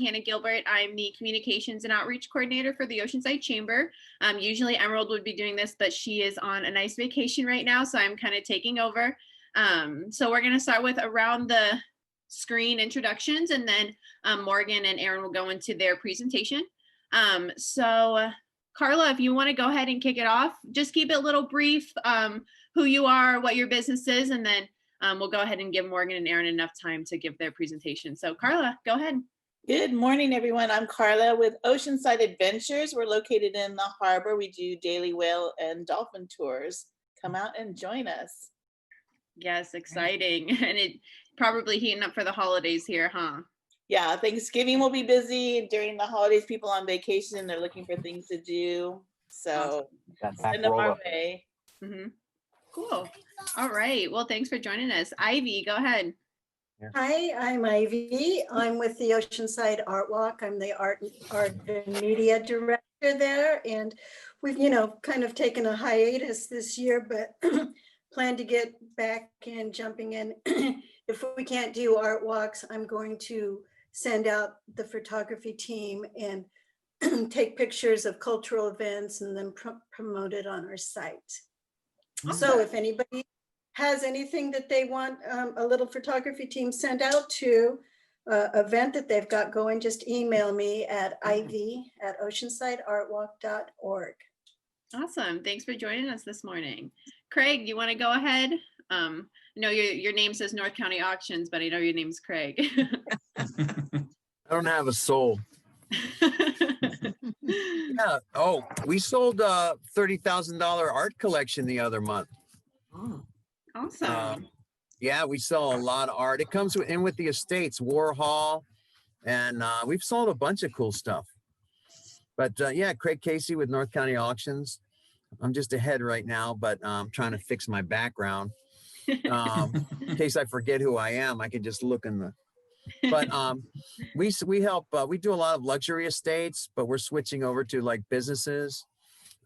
Hannah Gilbert. I'm the Communications and Outreach Coordinator for the Oceanside Chamber. Usually Emerald would be doing this, but she is on a nice vacation right now, so I'm kind of taking over. So we're going to start with around the screen introductions, and then Morgan and Aaron will go into their presentation. So Carla, if you want to go ahead and kick it off, just keep it a little brief, who you are, what your business is, and then we'll go ahead and give Morgan and Aaron enough time to give their presentation. So Carla, go ahead. Good morning, everyone. I'm Carla with Oceanside Adventures. We're located in the harbor. We do daily whale and dolphin tours. Come out and join us. Yes, exciting. And it probably heating up for the holidays here, huh? Yeah, Thanksgiving will be busy. During the holidays, people on vacation, they're looking for things to do. So send them our way. Mm-hmm. Cool. All right. Well, thanks for joining us. Ivy, go ahead. Hi, I'm Ivy. I'm with the Oceanside Art Walk. I'm the art and media director there. And we've, kind of taken a hiatus this year, but plan to get back in, jumping in. If we can't do art walks, I'm going to send out the photography team and take pictures of cultural events and then promote it on our site. So if anybody has anything that they want a little photography team sent out to event that they've got going, just email me at ivy@oceansideartwalk.org. Awesome. Thanks for joining us this morning. Craig, you want to go ahead? I know your name says North County Auctions, but I know your name's Craig. I don't have a soul. Yeah. Oh, we sold a $30,000 art collection the other month. Oh, awesome. Yeah, we sell a lot of art. It comes in with the estates, Warhol, and we've sold a bunch of cool stuff. But yeah, Craig Casey with North County Auctions. I'm just ahead right now, but I'm trying to fix my background. In case I forget who I am, I can just look in the. But we help. We do a lot of luxury estates, but we're switching over to like businesses.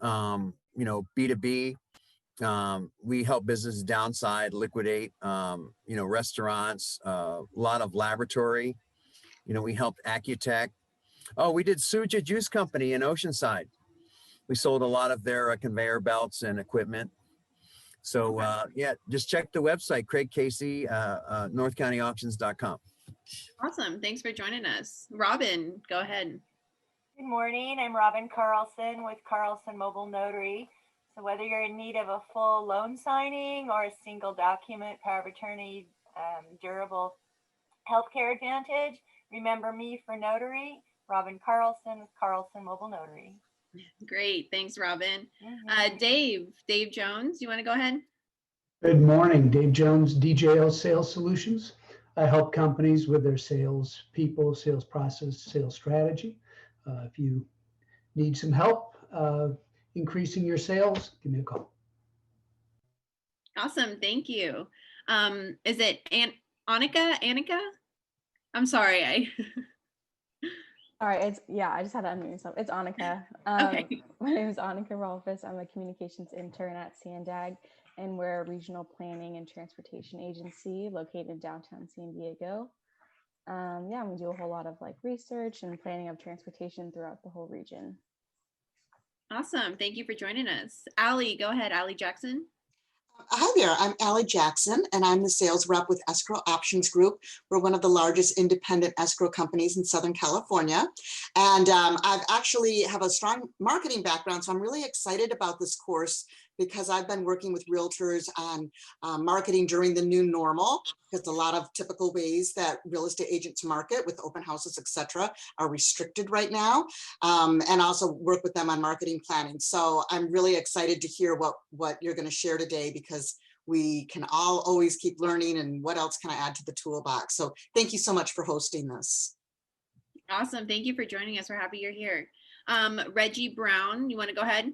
B2B. We help businesses downside, liquidate. Restaurants. A lot of laboratory. We helped Accutech. Oh, we did Suja Juice Company in Oceanside. We sold a lot of their conveyor belts and equipment. So yeah, just check the website, Craig Casey, northcountyauctions.com. Awesome. Thanks for joining us. Robin, go ahead. Good morning. I'm Robin Carlson with Carlson Mobile Notary. So whether you're in need of a full loan signing or a single document, power of attorney, durable healthcare advantage, remember me for notary, Robin Carlson with Carlson Mobile Notary. Great. Thanks, Robin. Dave Jones, you want to go ahead? Good morning, Dave Jones, DJL Sales Solutions. I help companies with their sales people, sales process, sales strategy. If you need some help increasing your sales, give me a call. Awesome. Thank you. Is it Annika? I'm sorry. All right, I just had to unmute myself. It's Annika. Okay. My name is Annika Rolfus. I'm a communications intern at Sandag, and we're a regional planning and transportation agency located in downtown San Diego. And we do a whole lot of research and planning of transportation throughout the whole region. Awesome. Thank you for joining us. Allie, go ahead. Allie Jackson. Hi there, I'm Allie Jackson, and I'm the sales rep with Escrow Options Group. We're one of the largest independent escrow companies in Southern California. And I've actually have a strong marketing background, so I'm really excited about this course because I've been working with realtors on marketing during the new normal, because a lot of typical ways that real estate agents market with open houses, et cetera, are restricted right now, and also work with them on marketing planning. So I'm really excited to hear what you're going to share today, because we can all always keep learning and what else can I add to the toolbox. So thank you so much for hosting this. Awesome. Thank you for joining us. We're happy you're here. Reggie Brown, you want to go ahead?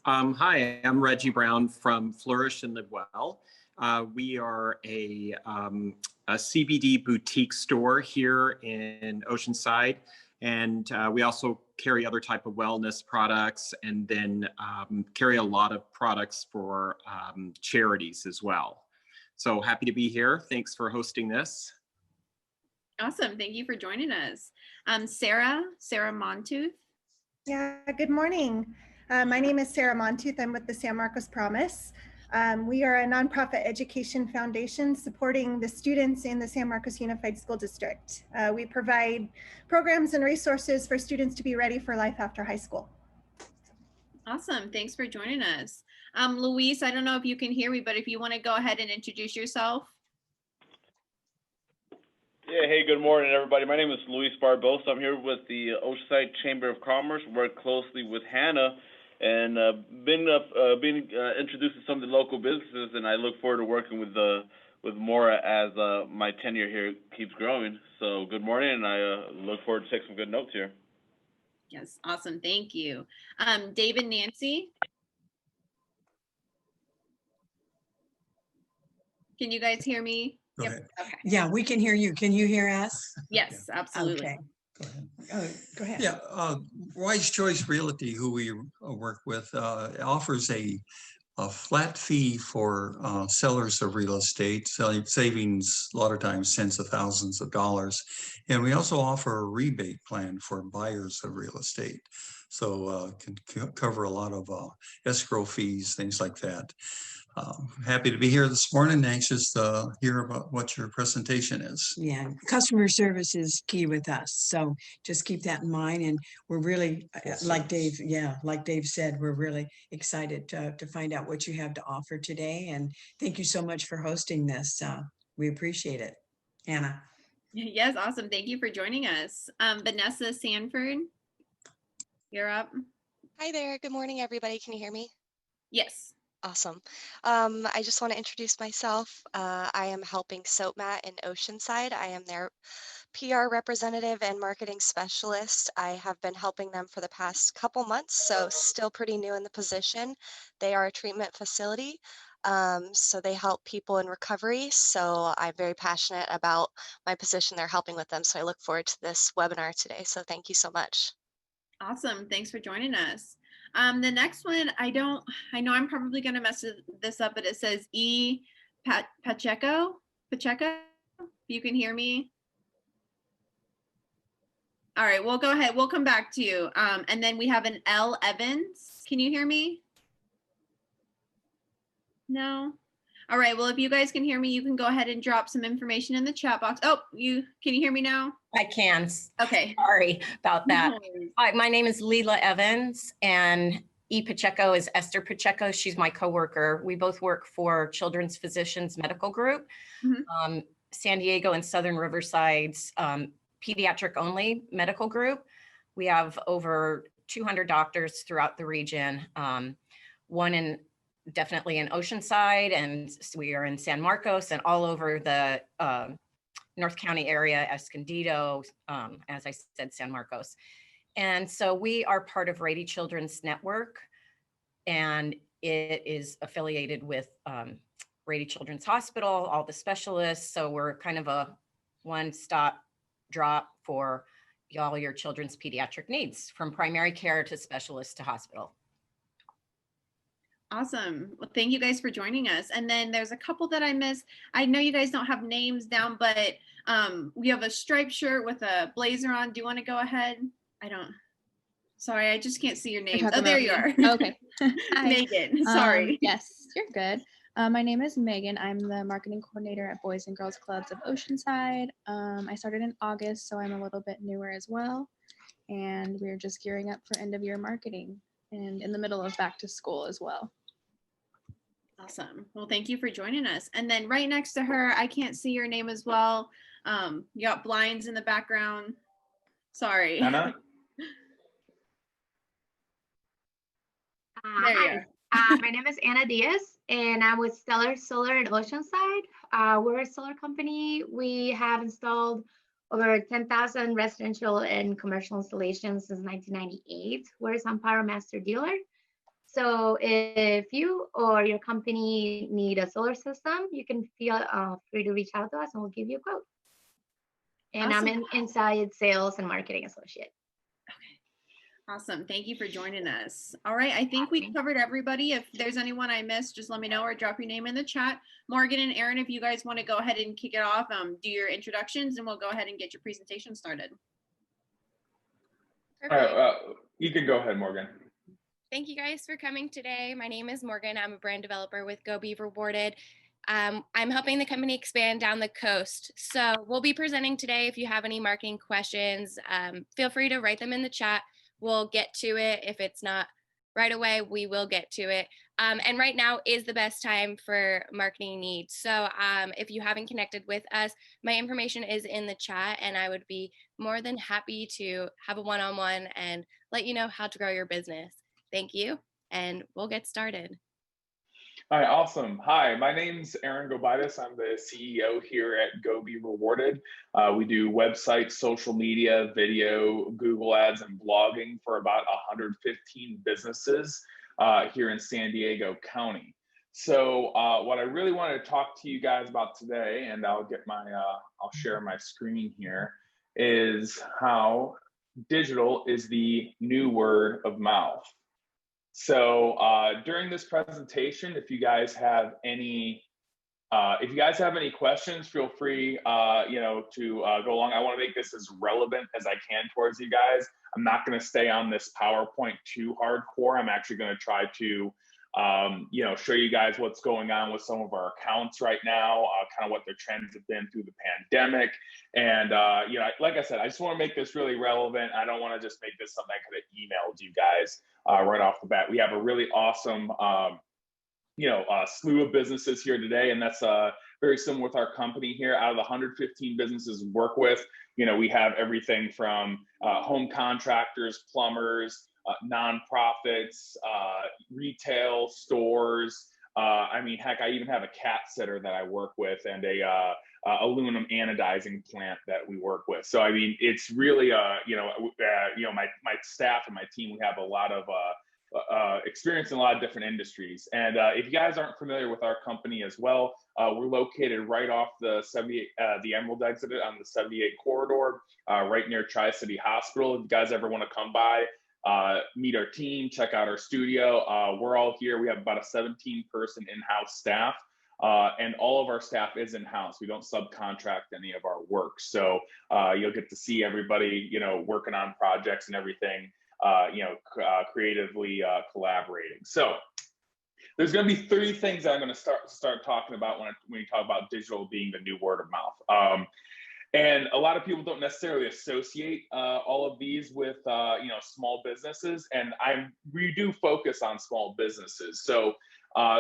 Hi, I'm Reggie Brown from Flourish and Live Well. We are a CBD boutique store here in Oceanside, and we also carry other type of wellness products, and then carry a lot of products for charities as well. So happy to be here. Thanks for hosting this. Awesome. Thank you for joining us. Sarah Montooth. Yeah, good morning. My name is Sarah Montooth. I'm with the San Marcos Promise. We are a nonprofit education foundation supporting the students in the San Marcos Unified School District. We provide programs and resources for students to be ready for life after high school. Awesome. Thanks for joining us. Luis, I don't know if you can hear me, but if you want to go ahead and introduce yourself. Yeah, hey, good morning, everybody. My name is Luis Barbosa. I'm here with the Oceanside Chamber of Commerce, work closely with Hannah, and been introduced to some of the local businesses, and I look forward to working with more as my tenure here keeps growing. So good morning, and I look forward to taking some good notes here. Yes, awesome. Thank you. David, Nancy. Can you guys hear me? Go ahead. Okay. Yeah, we can hear you. Can you hear us? Yes, absolutely. Okay. Go ahead. Go ahead. Yeah, Wise Choice Realty, who we work with, offers a flat fee for sellers of real estate, savings a lot of times tens of thousands of dollars. And we also offer a rebate plan for buyers of real estate. So can cover a lot of escrow fees, things like that. Happy to be here this morning. Anxious to hear about what your presentation is. Yeah, customer service is key with us. So just keep that in mind. And we're really, like Dave said, we're really excited to find out what you have to offer today. And thank you so much for hosting this. We appreciate it. Anna. Yes, awesome. Thank you for joining us. Vanessa Sanford, you're up. Hi there. Good morning, everybody. Can you hear me? Yes. Awesome. I just want to introduce myself. I am helping SoapMat in Oceanside. I am their PR representative and marketing specialist. I have been helping them for the past couple months, so still pretty new in the position. They are a treatment facility, so they help people in recovery. So I'm very passionate about my position. They're helping with them, so I look forward to this webinar today. So thank you so much. Awesome. Thanks for joining us. The next one, I know I'm probably going to mess this up, but it says Pacheco. You can hear me. All right, we'll go ahead. We'll come back to you. And then we have an L Evans. Can you hear me? No. All right. Well, if you guys can hear me, you can go ahead and drop some information in the chat box. Oh, can you hear me now? I can. Okay. Sorry about that. No worries. Hi, my name is Leela Evans, and E. Pacheco is Esther Pacheco. She's my coworker. We both work for Children's Physicians Medical Group, San Diego and Southern Riverside's pediatric only medical group. We have over 200 doctors throughout the region, one definitely in Oceanside, and we are in San Marcos and all over the North County area, Escondido, as I said, San Marcos. And so we are part of Rady Children's Network, and it is affiliated with Rady Children's Hospital, all the specialists. So we're kind of a one-stop drop for all your children's pediatric needs, from primary care to specialist to hospital. Awesome. Well, thank you guys for joining us. And then there's a couple that I missed. I know you guys don't have names down, but we have a striped shirt with a blazer on. Do you want to go ahead? Sorry, I just can't see your name. Oh, there you are. Okay. Hi. Megan, sorry. Yes, you're good. My name is Megan. I'm the marketing coordinator at Boys and Girls Clubs of Oceanside. I started in August, so I'm a little bit newer as well. And we're just gearing up for end of year marketing and in the middle of back to school as well. Awesome. Well, thank you for joining us. And then right next to her, I can't see your name as well. You got blinds in the background. Sorry. Anna? There you are. My name is Anna Diaz, and I'm with Stellar Solar in Oceanside. We're a solar company. We have installed over 10,000 residential and commercial installations since 1998. We're a SunPower master dealer. So if you or your company need a solar system, you can feel free to reach out to us and we'll give you a quote. And Awesome. I'm inside sales and marketing associate. Awesome. Thank you for joining us. All right. I think we covered everybody. If there's anyone I missed, just let me know or drop your name in the chat. Morgan and Aaron, if you guys want to go ahead and kick it off, do your introductions and we'll go ahead and get your presentation started. All right, you can go ahead, Morgan. Thank you guys for coming today. My name is Morgan. I'm a brand developer with GoBe Rewarded. I'm helping the company expand down the coast. So we'll be presenting today. If you have any marketing questions, feel free to write them in the chat. We'll get to it. If it's not right away, we will get to it. And right now is the best time for marketing needs. So if you haven't connected with us, my information is in the chat and I would be more than happy to have a one-on-one and let you know how to grow your business. Thank you, and we'll get started. All right, awesome. Hi, my name's Aaron Gobidas. I'm the CEO here at GoBe Rewarded. We do websites, social media, video, Google Ads, and blogging for about 115 businesses here in San Diego County. So what I really wanted to talk to you guys about today, and I'll share my screen here, is how digital is the new word of mouth. So during this presentation, if you guys have any questions, feel free, to go along. I want to make this as relevant as I can towards you guys. I'm not going to stay on this PowerPoint too hardcore. I'm actually going to try to, show you guys what's going on with some of our accounts right now, kind of what their trends have been through the pandemic. And, like I said, I just want to make this really relevant. I don't want to just make this something I could have emailed you guys right off the bat. We have a really awesome, slew of businesses here today, and that's very similar with our company here. Out of the 115 businesses we work with, we have everything from home contractors, plumbers, nonprofits, retail stores. Heck, I even have a cat sitter that I work with and a aluminum anodizing plant that we work with. So, it's really, my staff and my team, we have a lot of experience in a lot of different industries. And if you guys aren't familiar with our company as well, we're located right off the 78, the Emerald exit on the 78 corridor, right near Tri-City Hospital. If you guys ever want to come by, meet our team, check out our studio. We're all here. We have about a 17-person in-house staff, and all of our staff is in-house. We don't subcontract any of our work. So you'll get to see everybody, working on projects and everything, creatively collaborating. So there's going to be 3 things that I'm going to start talking about when we talk about digital being the new word of mouth. And a lot of people don't necessarily associate all of these with, small businesses. And we do focus on small businesses. So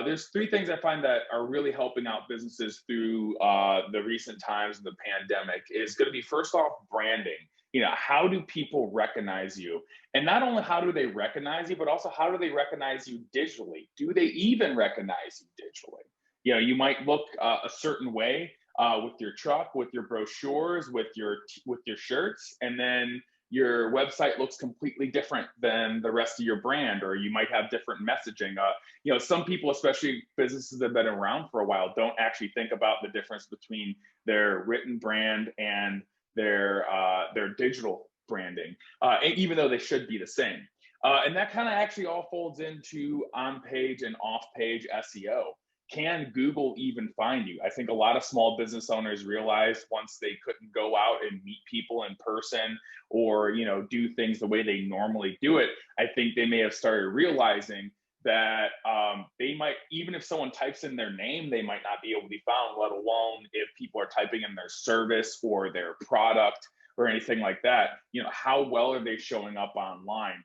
there's 3 things I find that are really helping out businesses through the recent times of the pandemic. Is going to be, first off, branding. How do people recognize you? And not only how do they recognize you, but also how do they recognize you digitally? Do they even recognize you digitally? You might look a certain way with your truck, with your brochures, with your shirts, and then your website looks completely different than the rest of your brand, or you might have different messaging. Some people, especially businesses that have been around for a while, don't actually think about the difference between their written brand and their digital branding, even though they should be the same. And that kind of actually all folds into on-page and off-page SEO. Can Google even find you? I think a lot of small business owners realized once they couldn't go out and meet people in person or, do things the way they normally do it, I think they may have started realizing that they might, even if someone types in their name, they might not be able to be found, let alone if people are typing in their service or their product or anything like that. How well are they showing up online?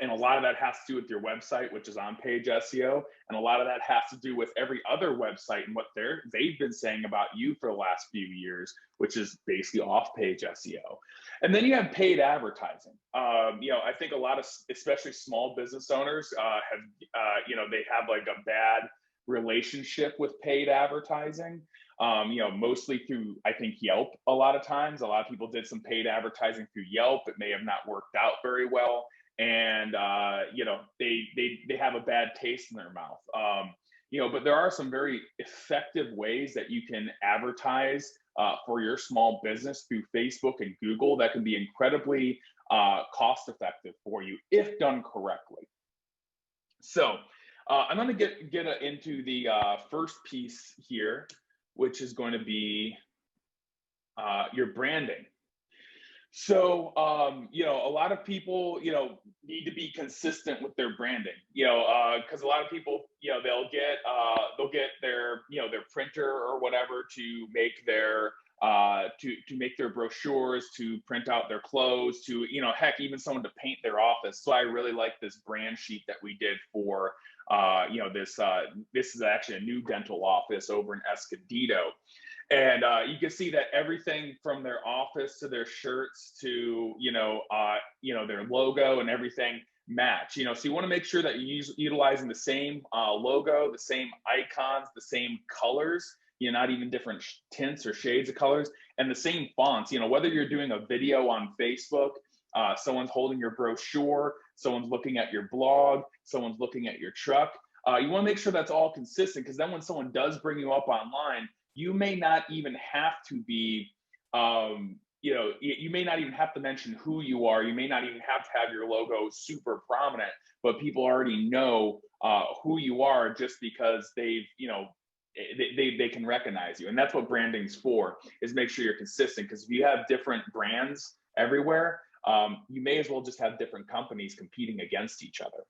And a lot of that has to do with your website, which is on-page SEO. And a lot of that has to do with every other website and what they've been saying about you for the last few years, which is basically off-page SEO. And then you have paid advertising. I think a lot of, especially small business owners they have like a bad relationship with paid advertising. Mostly through, I think, Yelp a lot of times. A lot of people did some paid advertising through Yelp. It may have not worked out very well. And, they have a bad taste in their mouth. But there are some very effective ways that you can advertise for your small business through Facebook and Google that can be incredibly cost effective for you if done correctly. So I'm going to get into the first piece here, which is going to be your branding. So, a lot of people, need to be consistent with their branding, because a lot of people, they'll get their, their printer or whatever to make their, to make their brochures, to print out their clothes, to, heck, even someone to paint their office. So I really like this brand sheet that we did for, this is actually a new dental office over in Escondido. And you can see that everything from their office to their shirts to, their logo and everything match, so you want to make sure that you're utilizing the same logo, the same icons, the same colors, not even different tints or shades of colors, and the same fonts, whether you're doing a video on Facebook, someone's holding your brochure, someone's looking at your blog, someone's looking at your truck. You want to make sure that's all consistent, because then when someone does bring you up online, you may not even have to be, you may not even have to mention who you are. You may not even have to have your logo super prominent, but people already know who you are just because they've, they can recognize you. And that's what branding's for, is make sure you're consistent. Because if you have different brands everywhere, you may as well just have different companies competing against each other.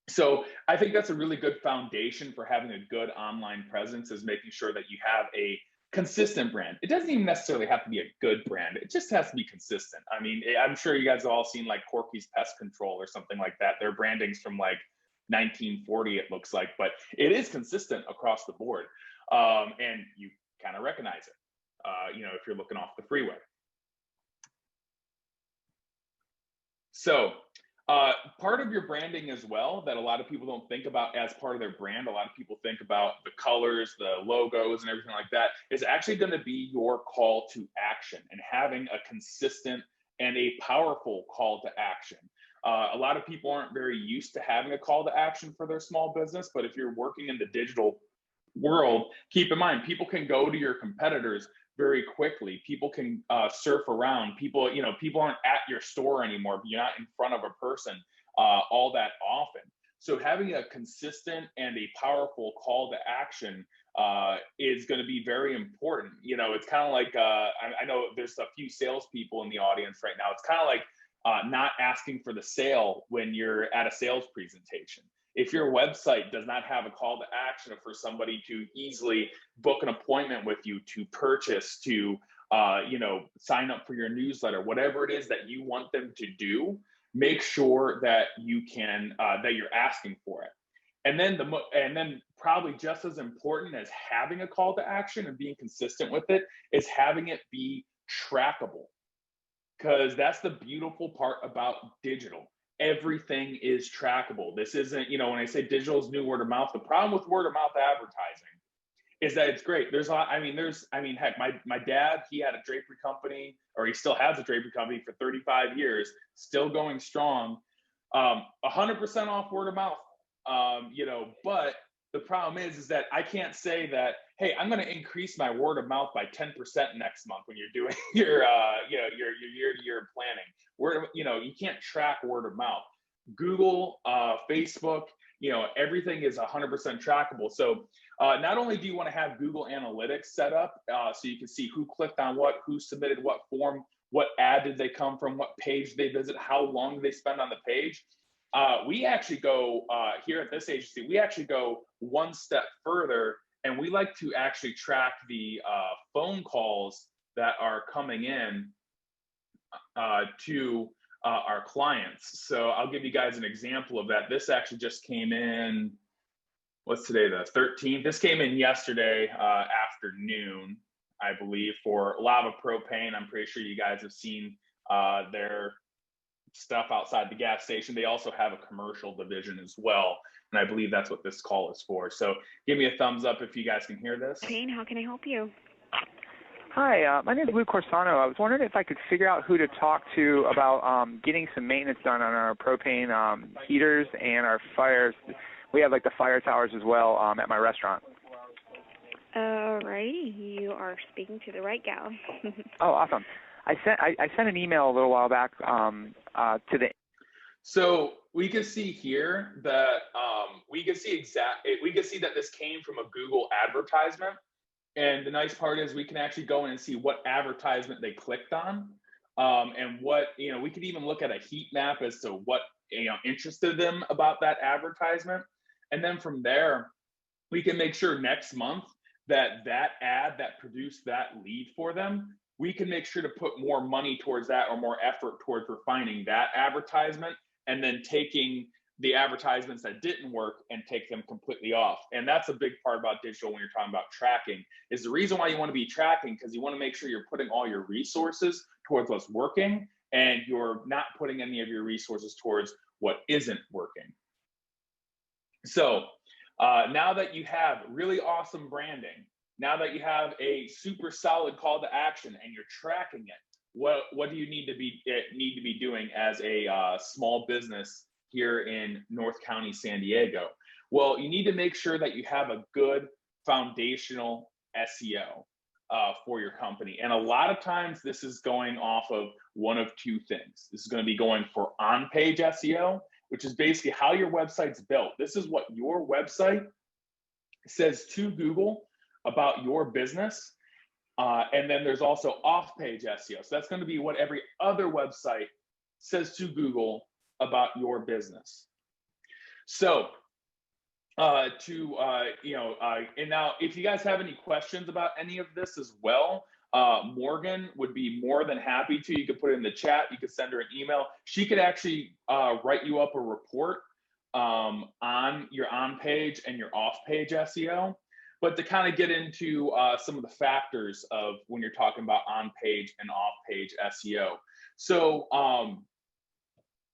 So I think that's a really good foundation for having a good online presence, is making sure that you have a consistent brand. It doesn't even necessarily have to be a good brand. It just has to be consistent. I mean, I'm sure you guys have all seen like Corky's Pest Control or something like that. Their branding's from like 1940, it looks like, but it is consistent across the board. And you kind of recognize it, if you're looking off the freeway. So part of your branding as well that a lot of people don't think about as part of their brand, a lot of people think about the colors, the logos and everything like that, is actually going to be your call to action, and having a consistent and a powerful call to action. A lot of people aren't very used to having a call to action for their small business, but if you're working in the digital world, keep in mind, people can go to your competitors very quickly. People can surf around. People, people aren't at your store anymore, but you're not in front of a person all that often. So having a consistent and a powerful call to action is going to be very important. It's kind of like, I know there's a few salespeople in the audience right now. It's kind of like not asking for the sale when you're at a sales presentation. If your website does not have a call to action for somebody to easily book an appointment with you, to purchase, to sign up for your newsletter, whatever it is that you want them to do, make sure that you can that you're asking for it. And then probably just as important as having a call to action and being consistent with it is having it be trackable, because that's the beautiful part about digital. Everything is trackable. This isn't, when I say digital is new word of mouth, the problem with word of mouth advertising is that it's great. Heck, my dad, he had a drapery company, or he still has a drapery company for 35 years, still going strong, 100% off word of mouth, but the problem is that I can't say that, hey, I'm going to increase my word of mouth by 10% next month when you're doing your year-to-year planning. You can't track word of mouth. Google, Facebook, everything is 100% trackable. So not only do you want to have Google Analytics set up so you can see who clicked on what, who submitted what form, what ad did they come from, what page they visit, how long did they spend on the page. We actually go, here at this agency, we actually go one step further, and we like to actually track the phone calls that are coming in to our clients. So I'll give you guys an example of that. This actually just came in, what's today, the 13th? This came in yesterday afternoon, I believe, for Lava Propane. I'm pretty sure you guys have seen their stuff outside the gas station. They also have a commercial division as well, and I believe that's what this call is for. So give me a thumbs up if you guys can hear this. Payne, how can I help you? Hi, my name is Lou Corsano. I was wondering if I could figure out who to talk to about getting some maintenance done on our propane heaters and our fires. we have like the fire towers as well at my restaurant. Alrighty, you are speaking to the right gal. Oh, awesome. I sent an email a little while back to the. So we can see here that we can see that this came from a Google advertisement. And the nice part is we can actually go in and see what advertisement they clicked on. And what, we could even look at a heat map as to what, interested them about that advertisement. And then from there, we can make sure next month that ad that produced that lead for them, we can make sure to put more money towards that or more effort towards refining that advertisement and then taking the advertisements that didn't work and take them completely off. And that's a big part about digital when you're talking about tracking, is the reason why you want to be tracking, because you want to make sure you're putting all your resources towards what's working and you're not putting any of your resources towards what isn't working. So now that you have really awesome branding, now that you have a super solid call to action and you're tracking it, what do you need to be doing as a small business here in North County, San Diego? Well, you need to make sure that you have a good foundational SEO for your company. And a lot of times this is going off of one of two things. This is going to be going for on-page SEO, which is basically how your website's built. This is what your website says to Google about your business. And then there's also off-page SEO. So that's going to be what every other website says to Google about your business. So and now if you guys have any questions about any of this as well, Morgan would be more than happy to. You could put it in the chat. You could send her an email. She could actually write you up a report on your on-page and your off-page SEO. But to kind of get into some of the factors of when you're talking about on-page and off-page SEO. So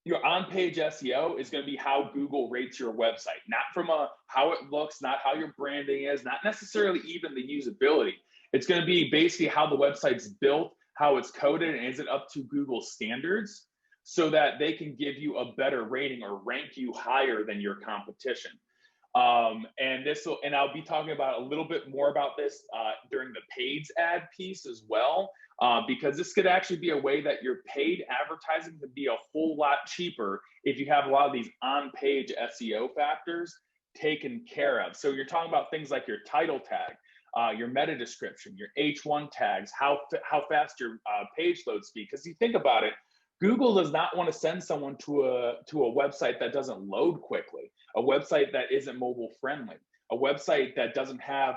your on-page SEO is going to be how Google rates your website, not from how it looks, not how your branding is, not necessarily even the usability. It's going to be basically how the website's built, how it's coded, and is it up to Google standards so that they can give you a better rating or rank you higher than your competition. And I'll be talking about a little bit more about this during the paid ad piece as well, because this could actually be a way that your paid advertising could be a whole lot cheaper if you have a lot of these on-page SEO factors taken care of. So you're talking about things like your title tag, your meta description, your H1 tags, how fast your page load speed. Because you think about it, Google does not want to send someone to a website that doesn't load quickly, a website that isn't mobile friendly, a website that doesn't have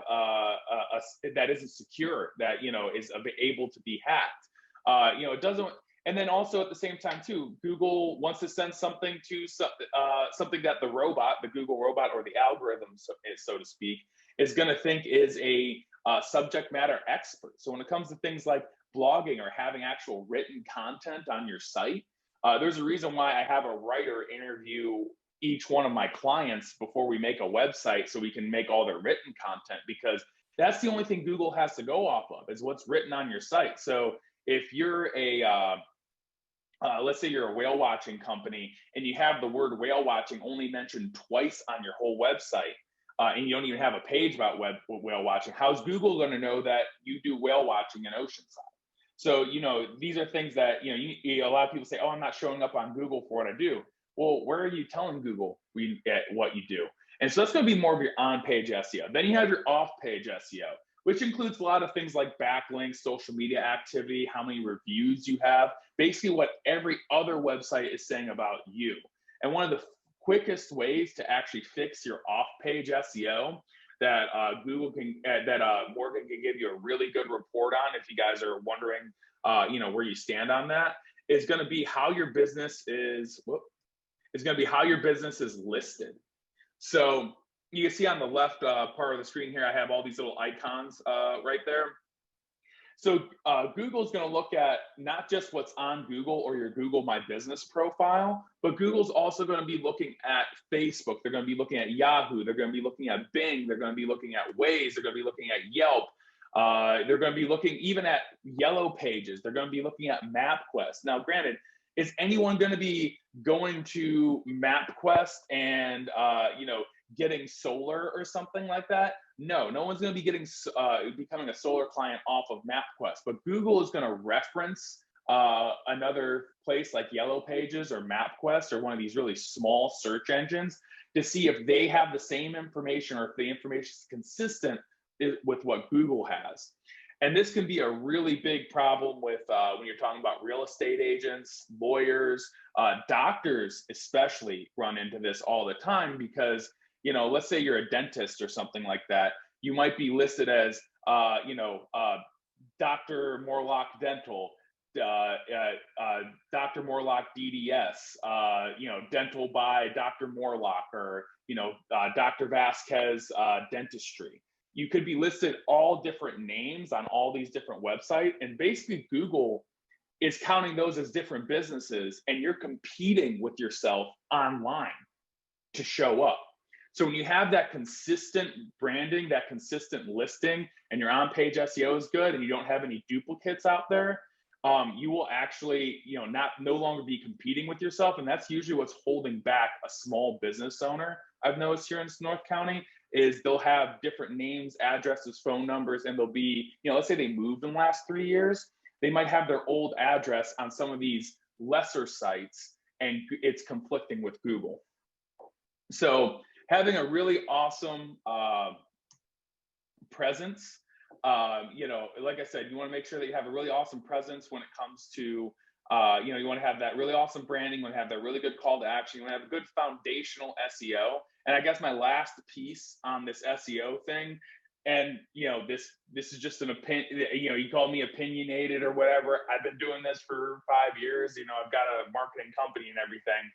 that isn't secure, that is able to be hacked. It doesn't. And then also at the same time too, Google wants to send something to something that the Google robot or the algorithm, so to speak, is going to think is a subject matter expert. So when it comes to things like blogging or having actual written content on your site, there's a reason why I have a writer interview each one of my clients before we make a website so we can make all their written content, because that's the only thing Google has to go off of is what's written on your site. So if you're let's say you're a whale watching company and you have the word whale watching only mentioned twice on your whole website, and you don't even have a page about whale watching, how's Google going to know that you do whale watching in Oceanside? So, these are things that, a lot of people say, oh, I'm not showing up on Google for what I do. Well, where are you telling Google what you do? And so that's going to be more of your on-page SEO. Then you have your off-page SEO, which includes a lot of things like backlinks, social media activity, how many reviews you have, basically what every other website is saying about you. And one of the quickest ways to actually fix your off-page SEO that Morgan can give you a really good report on, if you guys are wondering, where you stand on that, is going to be how your business is. It's going to be how your business is listed. So you can see on the left part of the screen here, I have all these little icons right there. So Google's going to look at not just what's on Google or your Google My Business profile, but Google's also going to be looking at Facebook. They're going to be looking at Yahoo. They're going to be looking at Bing. They're going to be looking at Waze. They're going to be looking at Yelp. They're going to be looking even at Yellow Pages. They're going to be looking at MapQuest. Now, granted, is anyone going to be going to MapQuest and getting solar or something like that. No one's going to be getting becoming a solar client off of MapQuest, but Google is going to reference another place like Yellow Pages or MapQuest or one of these really small search engines to see if they have the same information or if the information is consistent with what Google has. And this can be a really big problem with when you're talking about real estate agents, lawyers, doctors especially run into this all the time because, you know, let's say you're a dentist or something like that. You might be listed as, Dr. Morlock Dental, Dr. Morlock DDS, dental by Dr. Morlock, or, Dr. Vasquez Dentistry. You could be listed all different names on all these different websites, and basically Google is counting those as different businesses, and you're competing with yourself online to show up. So when you have that consistent branding, that consistent listing, and your on-page SEO is good and you don't have any duplicates out there, you will actually, no longer be competing with yourself. And that's usually what's holding back a small business owner. I've noticed here in North County is they'll have different names, addresses, phone numbers, and they'll be, let's say they moved in the last 3 years, they might have their old address on some of these lesser sites and it's conflicting with Google. So having a really awesome presence, like I said, you want to make sure that you have a really awesome presence when it comes to, you want to have that really awesome branding, you want to have that really good call to action, you want to have a good foundational SEO. And I guess my last piece on this SEO thing, and this is just an opinion, you call me opinionated or whatever. I've been doing this for 5 years. I've got a marketing company and everything.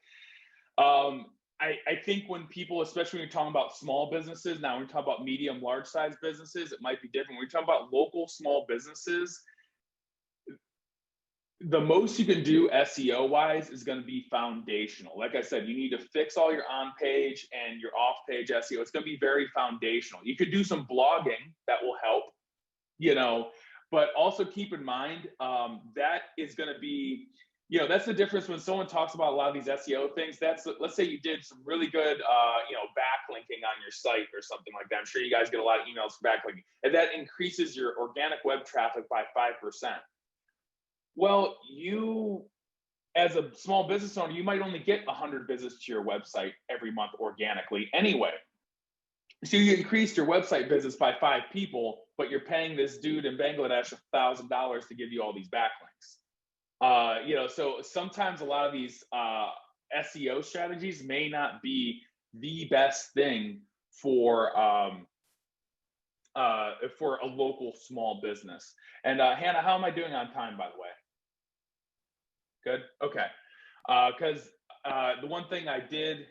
I think when people, especially when you're talking about small businesses, now when we talk about medium, large size businesses, it might be different. When we talk about local small businesses, the most you can do SEO wise is going to be foundational. Like I said, you need to fix all your on page and your off page SEO. It's going to be very foundational. You could do some blogging that will help, but also keep in mind that is going to be, that's the difference when someone talks about a lot of these SEO things. Let's say you did some really good, backlinking on your site or something like that. I'm sure you guys get a lot of emails for backlinking, and that increases your organic web traffic by 5%. Well, you, as a small business owner, you might only get 100 visits to your website every month organically anyway. So you increased your website visits by 5 people, but you're paying this dude in Bangladesh $1,000 to give you all these backlinks. So sometimes a lot of these SEO strategies may not be the best thing for a local small business. And Hannah, how am I doing on time, by the way? Good. Okay. Because the one thing I did,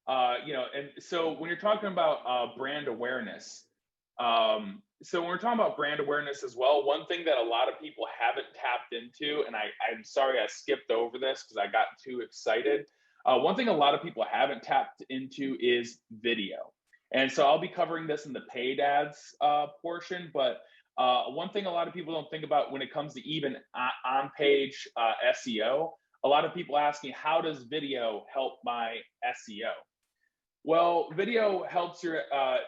and so when you're talking about brand awareness, so when we're talking about brand awareness as well, one thing that a lot of people haven't tapped into, and I'm sorry I skipped over this because I got too excited. One thing a lot of people haven't tapped into is video. And so I'll be covering this in the paid ads portion, but one thing a lot of people don't think about when it comes to even on-page SEO, a lot of people ask me, how does video help my SEO? Well, video helps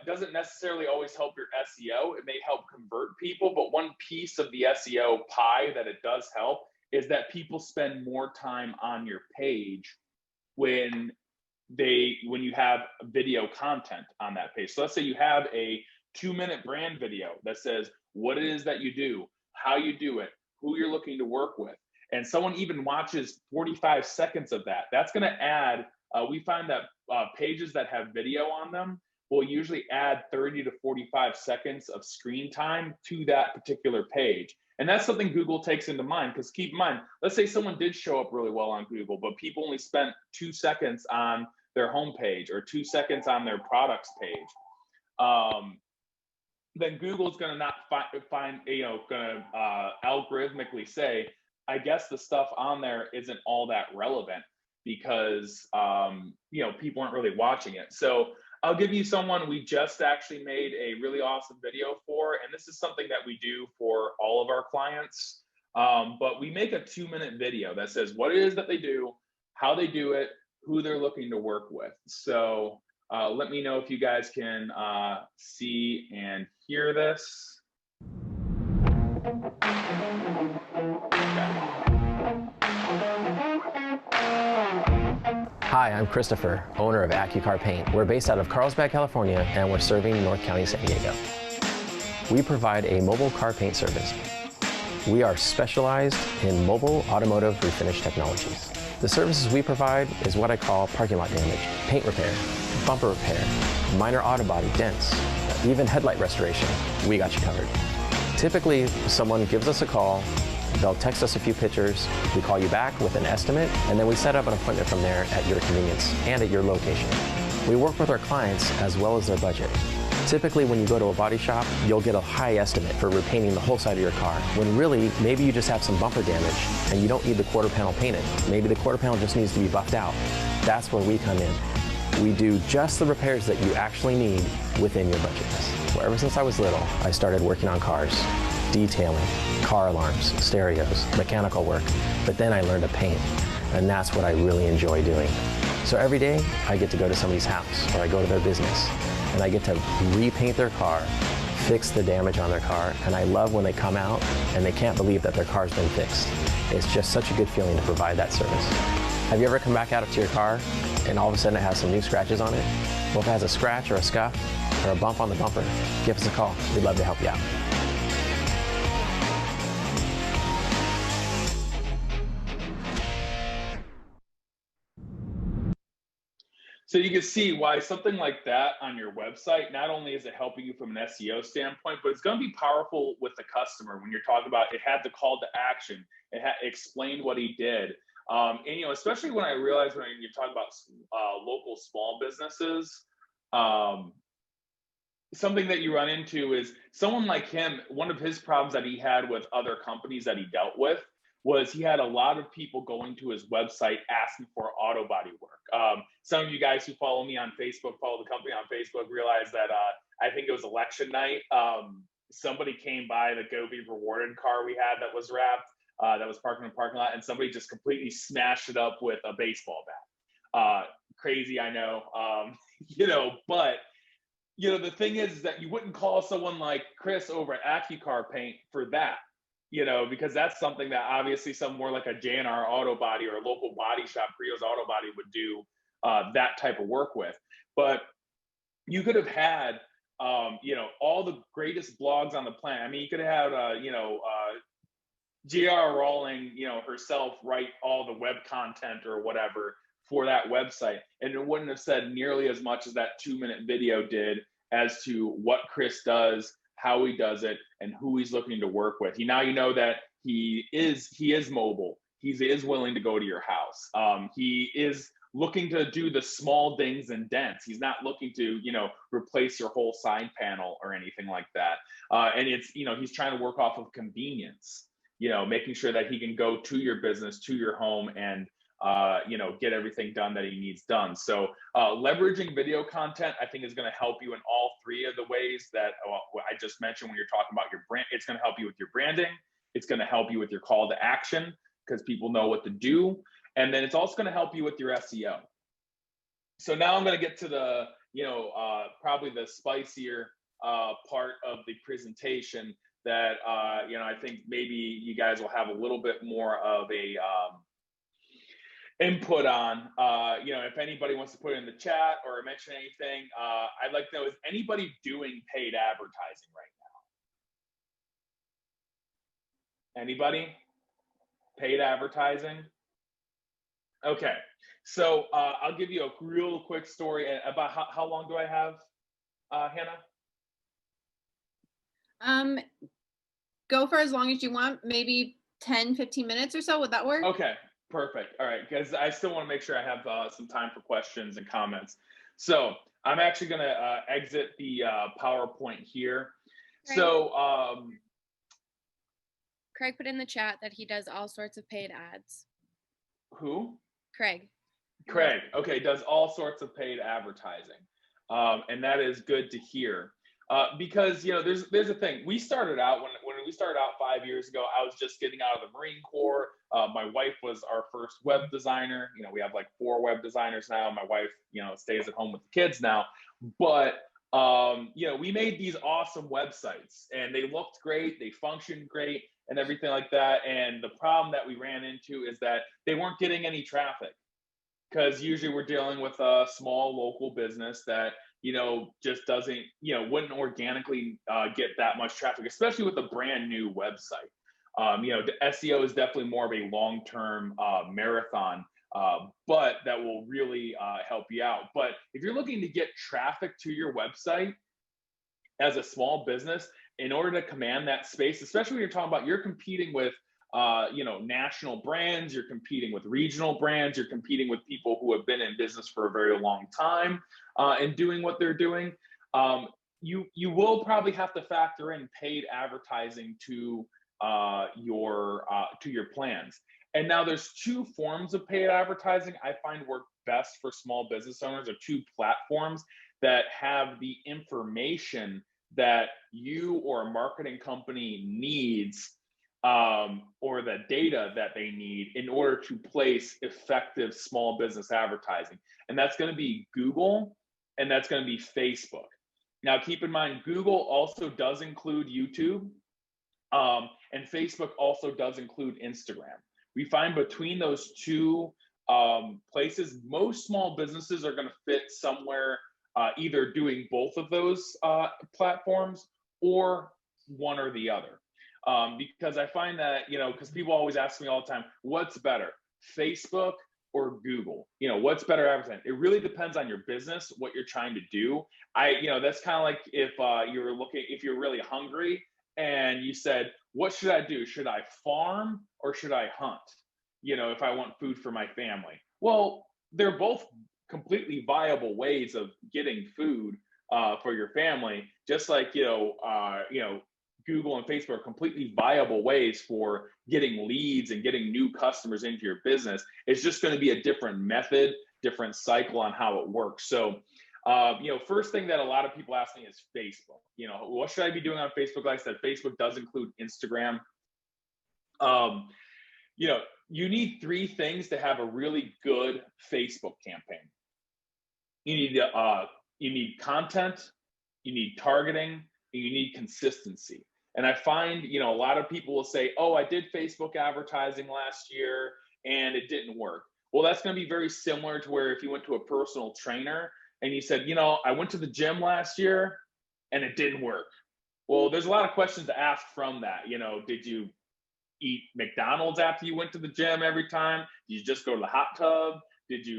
doesn't necessarily always help your SEO. It may help convert people, but one piece of the SEO pie that it does help is that people spend more time on your page when you have video content on that page. So let's say you have a 2-minute brand video that says what it is that you do, how you do it, who you're looking to work with, and someone even watches 45 seconds of that. That's going to add, we find that pages that have video on them will usually add 30 to 45 seconds of screen time to that particular page. And that's something Google takes into mind, because keep in mind, let's say someone did show up really well on Google, but people only spent 2 seconds on their homepage or 2 seconds on their products page. Then Google's going to not find, algorithmically say, I guess the stuff on there isn't all that relevant because, people aren't really watching it. So I'll give you someone we just actually made a really awesome video for, and this is something that we do for all of our clients. But we make a 2-minute video that says what it is that they do, how they do it, who they're looking to work with. So Let me know if you guys can see and hear this. Hi, I'm Christopher, owner of AccuCar Paint. We're based out of Carlsbad, California, and we're serving North County, San Diego. We provide a mobile car paint service. We are specialized in mobile automotive refinish technologies. The services we provide is what I call parking lot damage, paint repair, bumper repair, minor auto body dents, even headlight restoration. We got you covered. Typically, someone gives us a call, they'll text us a few pictures, we call you back with an estimate, and then we set up an appointment from there at your convenience and at your location. We work with our clients as well as their budget. Typically, when you go to a body shop, you'll get a high estimate for repainting the whole side of your car, when really, maybe you just have some bumper damage and you don't need the quarter panel painted. Maybe the quarter panel just needs to be buffed out. That's where we come in. We do just the repairs that you actually need within your budget. Well, ever since I was little, I started working on cars, detailing, car alarms, stereos, mechanical work, but then I learned to paint, and that's what I really enjoy doing. So every day, I get to go to somebody's house, or I go to their business, and I get to repaint their car, fix the damage on their car, and I love when they come out and they can't believe that their car's been fixed. It's just such a good feeling to provide that service. Have you ever come back out to your car and all of a sudden it has some new scratches on it? Well, if it has a scratch or a scuff or a bump on the bumper, give us a call. We'd love to help you out. So you can see why something like that on your website, not only is it helping you from an SEO standpoint, but it's going to be powerful with the customer when you're talking about it had the call to action, it had explained what he did. And, you know, especially when I realized when you talk about local small businesses, something that you run into is someone like him, one of his problems that he had with other companies that he dealt with was he had a lot of people going to his website asking for auto body work. Some of you guys who follow me on Facebook, follow the company on Facebook, realize that I think it was election night. Somebody came by the GoBe Rewarded car we had that was wrapped, that was parked in the parking lot, and somebody just completely smashed it up with a baseball bat. Crazy, I know, you know, but you know, the thing is that you wouldn't call someone like Chris over at AccuCar Paint for that. You know, because that's something that obviously some more like a JNR Auto Body or a local body shop, Prio's Auto Body would do that type of work with. But you could have had, you know, all the greatest blogs on the planet. I mean, you could have had, you know, G.R. Rowling, you know, herself write all the web content or whatever for that website. And it wouldn't have said nearly as much as that 2-minute video did as to what Chris does, how he does it, and who he's looking to work with. Now you know that he is mobile. He is willing to go to your house. He is looking to do the small dings and dents. He's not looking to, you know, replace your whole side panel or anything like that. And it's, you know, he's trying to work off of convenience, you know, making sure that he can go to your business, to your home, and you know, get everything done that he needs done. So leveraging video content, I think, is going to help you in all three of the ways that I just mentioned when you're talking about your brand. It's going to help you with your branding. It's going to help you with your call to action because people know what to do. And then it's also going to help you with your SEO. So now I'm going to get to the, you know, probably the spicier part of the presentation that, you know, I think maybe you guys will have a little bit more of a input on. You know, if anybody wants to put it in the chat or mention anything, I'd like to know, is anybody doing paid advertising right now? Anybody? Paid advertising? Okay, so I'll give you a real quick story about how long do I have, Hannah? Go for as long as you want, maybe 10, 15 minutes or so. Would that work? Okay. Perfect. All right, because I still want to make sure I have some time for questions and comments. So I'm actually going to exit the PowerPoint here. Craig. So Craig put in the chat that he does all sorts of paid ads. Who? Craig. Craig. Okay, does all sorts of paid advertising, and that is good to hear. Because, you know, there's a thing. We started out when we started out 5 years ago. I was just getting out of the Marine Corps. My wife was our first web designer. We have like 4 web designers now. My wife, stays at home with the kids now. But, we made these awesome websites and they looked great. They functioned great and everything like that. And the problem that we ran into is that they weren't getting any traffic, because usually we're dealing with a small local business that, just doesn't, wouldn't organically get that much traffic, especially with a brand new website. The SEO is definitely more of a long-term marathon, but that will really help you out. But if you're looking to get traffic to your website as a small business, in order to command that space, especially when you're talking about, you're competing with national brands, you're competing with regional brands, you're competing with people who have been in business for a very long time and doing what they're doing. You will probably have to factor in paid advertising to your plans. And now there's 2 forms of paid advertising I find work best for small business owners, or 2 platforms that have the information that you or a marketing company needs, or the data that they need in order to place effective small business advertising. And that's going to be Google, and that's going to be Facebook. Now, keep in mind, Google also does include YouTube, and Facebook also does include Instagram. We find between those 2 places, most small businesses are going to fit somewhere either doing both of those platforms or one or the other. Because I find that, because people always ask me all the time, what's better, Facebook or Google? What's better advertising? It really depends on your business, what you're trying to do. That's kind of like if you're really hungry and you said, what should I do? Should I farm or should I hunt? If I want food for my family. Well, they're both completely viable ways of getting food for your family, just like, Google and Facebook are completely viable ways for getting leads and getting new customers into your business. It's just going to be a different method, different cycle on how it works. So, first thing that a lot of people ask me is Facebook. What should I be doing on Facebook? Like I said, Facebook does include Instagram. You need 3 things to have a really good Facebook campaign. You need content, you need targeting, and you need consistency. And I find, a lot of people will say, oh, I did Facebook advertising last year and it didn't work. Well, that's going to be very similar to where if you went to a personal trainer and you said, I went to the gym last year and it didn't work. Well, there's a lot of questions to ask from that. Did you eat McDonald's after you went to the gym every time? Did you just go to the hot tub?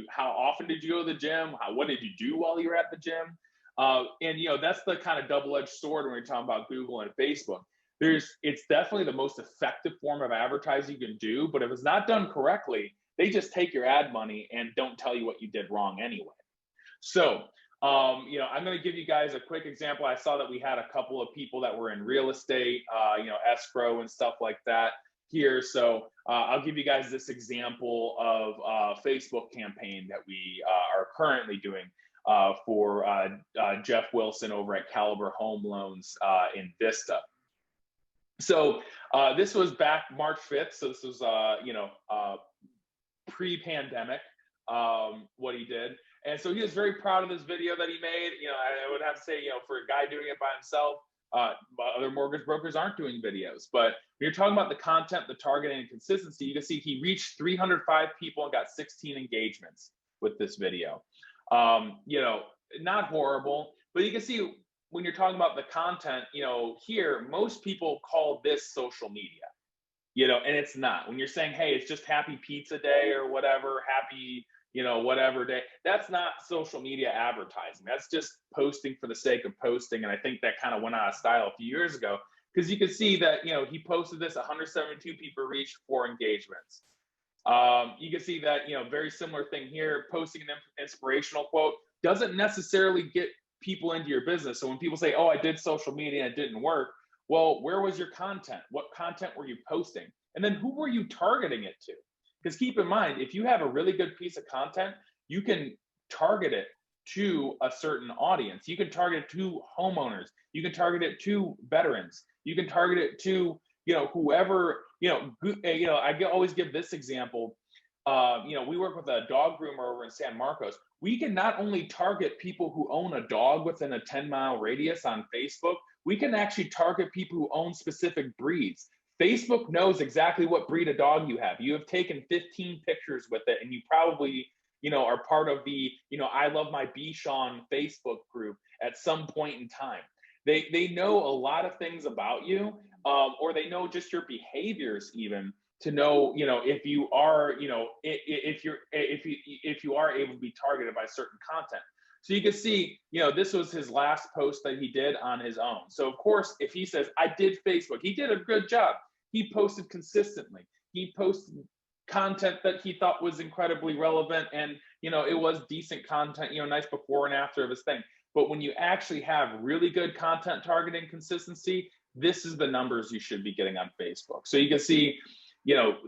How often did you go to the gym? What did you do while you were at the gym? And that's the kind of double-edged sword when we're talking about Google and Facebook. It's definitely the most effective form of advertising you can do, but if it's not done correctly, they just take your ad money and don't tell you what you did wrong anyway. So, I'm going to give you guys a quick example. I saw that we had a couple of people that were in real estate, escrow and stuff like that here. So I'll give you guys this example of a Facebook campaign that we are currently doing for Jeff Wilson over at Caliber Home Loans in Vista. So this was back March 5th. So this was, pre-pandemic, what he did. And so he was very proud of this video that he made. I would have to say, for a guy doing it by himself, other mortgage brokers aren't doing videos. But when you're talking about the content, the targeting, and consistency, you can see he reached 305 people and got 16 engagements with this video. Not horrible, but you can see when you're talking about the content, here, most people call this social media, and it's not. When you're saying, hey, it's just happy pizza day or whatever, happy, whatever day, that's not social media advertising. That's just posting for the sake of posting. And I think that kind of went out of style a few years ago, because you can see that, he posted this, 172 people reached 4 engagements. You can see that, very similar thing here, posting an inspirational quote doesn't necessarily get people into your business. So when people say, oh, I did social media and it didn't work, well, where was your content? What content were you posting? And then who were you targeting it to? Because keep in mind, if you have a really good piece of content, you can target it to a certain audience. You can target it to homeowners. You can target it to veterans. You can target it to, whoever, I always give this example. We work with a dog groomer over in San Marcos. We can not only target people who own a dog within a 10-mile radius on Facebook, we can actually target people who own specific breeds. Facebook knows exactly what breed of dog you have. You have taken 15 pictures with it, and you probably, are part of the, I Love My Bichon Facebook group at some point in time. They know a lot of things about you, or they know just your behaviors even, to know, if you are, if you are able to be targeted by certain content. So you can see, this was his last post that he did on his own. So of course, if he says, I did Facebook, he did a good job. He posted consistently. He posted content that he thought was incredibly relevant, and, it was decent content, nice before and after of his thing. But when you actually have really good content targeting consistency, this is the numbers you should be getting on Facebook. So you can see,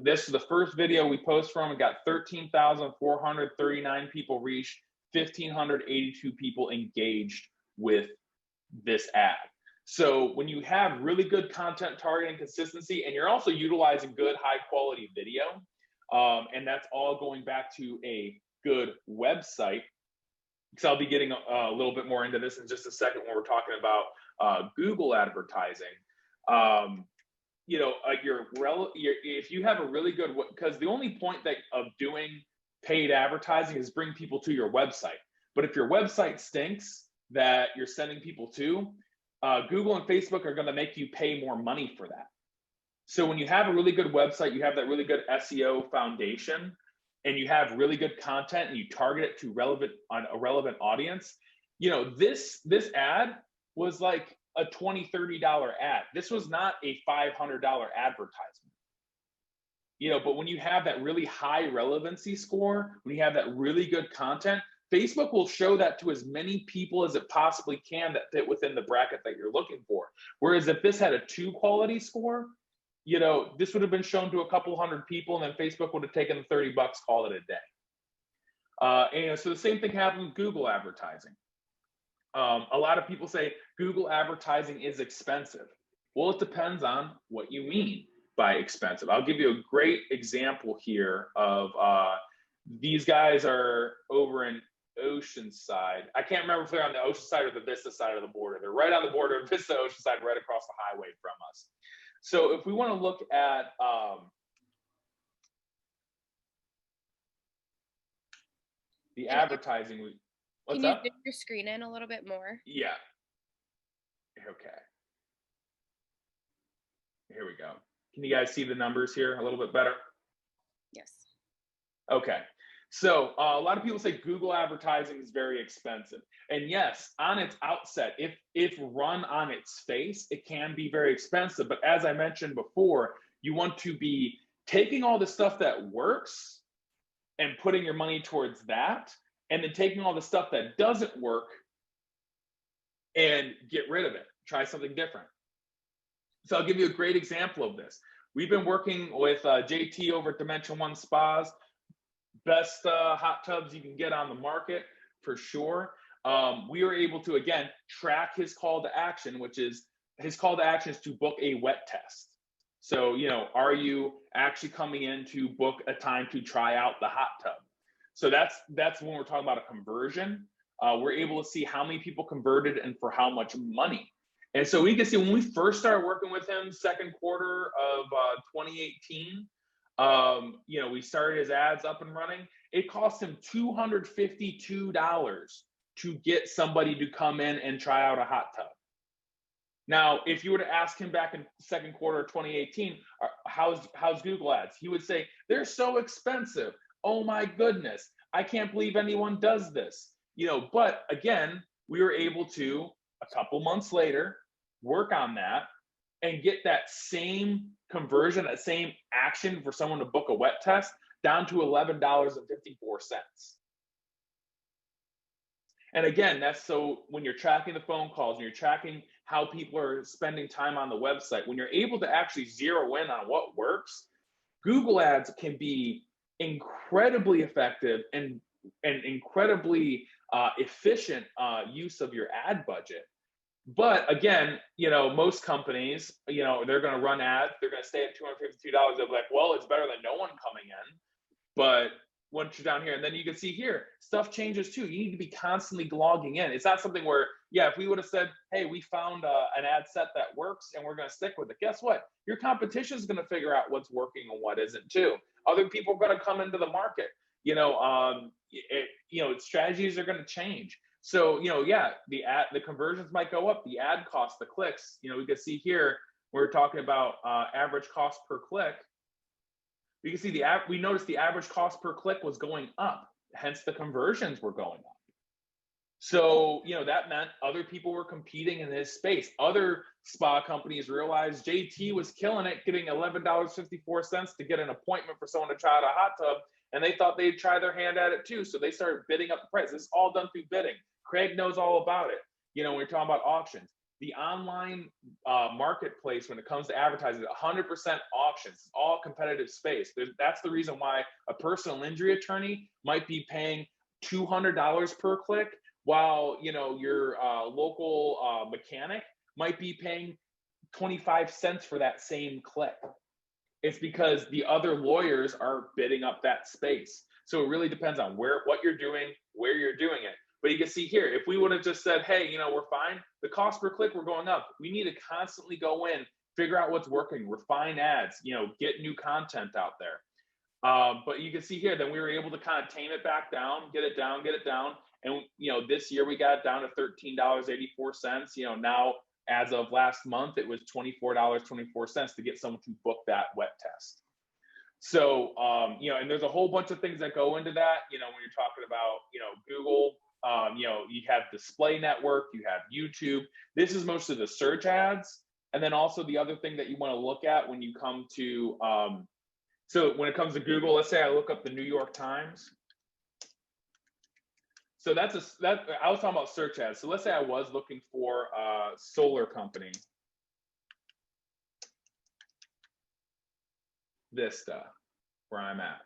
this is the first video we post from. We got 13,439 people reached, 1,582 people engaged with this ad. So when you have really good content targeting consistency, and you're also utilizing good high quality video, and that's all going back to a good website, because I'll be getting a little bit more into this in just a second when we're talking about Google advertising. If you have a really good, because the only point of doing paid advertising is bring people to your website. But if your website stinks that you're sending people to, Google and Facebook are going to make you pay more money for that. So when you have a really good website, you have that really good SEO foundation, and you have really good content, and you target it to a relevant audience. This ad was like a $20, $30 ad. This was not a $500 advertisement. But when you have that really high relevancy score, when you have that really good content, Facebook will show that to as many people as it possibly can that fit within the bracket that you're looking for. Whereas if this had a 2 quality score, this would have been shown to a couple hundred people, and then Facebook would have taken the $30, called it a day. So the same thing happened with Google advertising. A lot of people say Google advertising is expensive. Well, it depends on what you mean by expensive. I'll give you a great example here of these guys are over in Oceanside. I can't remember if they're on the Oceanside or the Vista side of the border. They're right on the border of Vista, Oceanside, right across the highway from us. So if we want to look at the advertising, what's up? Can you dip your screen in a little bit more? Yeah. Okay. Here we go. Can you guys see the numbers here a little bit better? Yes. Okay. So a lot of people say Google advertising is very expensive. And yes, on its outset, if run on its face, it can be very expensive. But as I mentioned before, you want to be taking all the stuff that works and putting your money towards that, and then taking all the stuff that doesn't work and get rid of it. Try something different. So I'll give you a great example of this. We've been working with JT over at Dimension One Spas. Best hot tubs you can get on the market for sure. We were able to, again, track his call to action, which is his call to action is to book a wet test. So, are you actually coming in to book a time to try out the hot tub? So that's when we're talking about a conversion. We're able to see how many people converted and for how much money. And so we can see when we first started working with him, second quarter of 2018, we started his ads up and running. It cost him $252 to get somebody to come in and try out a hot tub. Now, if you were to ask him back in second quarter of 2018, how's Google ads? He would say, they're so expensive. Oh my goodness, I can't believe anyone does this. But again, we were able to, a couple months later, work on that and get that same conversion, that same action for someone to book a wet test down to $11.54. And again, that's so when you're tracking the phone calls and you're tracking how people are spending time on the website, when you're able to actually zero in on what works, Google ads can be incredibly effective and incredibly efficient use of your ad budget. But again, most companies, they're going to run ads. They're going to stay at $252. They'll be like, well, it's better than no one coming in. But once you're down here, and then you can see here, stuff changes too. You need to be constantly logging in. It's not something where, if we would have said, hey, we found an ad set that works and we're going to stick with it. Guess what? Your competition is going to figure out what's working and what isn't too. Other people are going to come into the market. Strategies are going to change. So, the conversions might go up, the ad cost, the clicks, we can see here, we're talking about average cost per click. We can see we noticed the average cost per click was going up, hence the conversions were going up. So, that meant other people were competing in this space. Other spa companies realized JT was killing it, getting $11.54 to get an appointment for someone to try out a hot tub. And they thought they'd try their hand at it too. So they started bidding up the price. This is all done through bidding. Craig knows all about it. When we're talking about auctions, the online marketplace, when it comes to advertising, 100% auctions, all competitive space. That's the reason why a personal injury attorney might be paying $200 per click, while your local mechanic might be paying 25 cents for that same click. It's because the other lawyers are bidding up that space. So it really depends on what you're doing, where you're doing it. But you can see here, if we would have just said, hey, we're fine, the cost per click, we're going up. We need to constantly go in, figure out what's working, refine ads, get new content out there. But you can see here, then we were able to kind of tame it back down, get it down. And, this year we got it down to $13.84. Now, as of last month, it was $24.24 to get someone to book that wet test. So, and there's a whole bunch of things that go into that, when you're talking about, Google, you have display network, you have YouTube. This is most of the search ads. And then also the other thing that you want to look at when you come to, so when it comes to Google, let's say I look up the New York Times. So I was talking about search ads. So let's say I was looking for a solar company. Vista, where I'm at.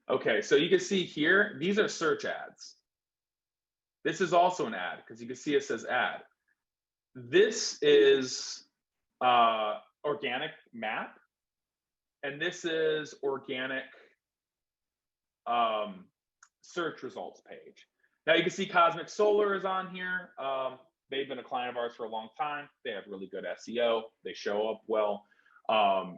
Okay, so you can see here, these are search ads. This is also an ad, because you can see it says ad. This is organic map, and this is organic search results page. Now you can see Cosmic Solar is on here. They've been a client of ours for a long time. They have really good SEO. They show up well,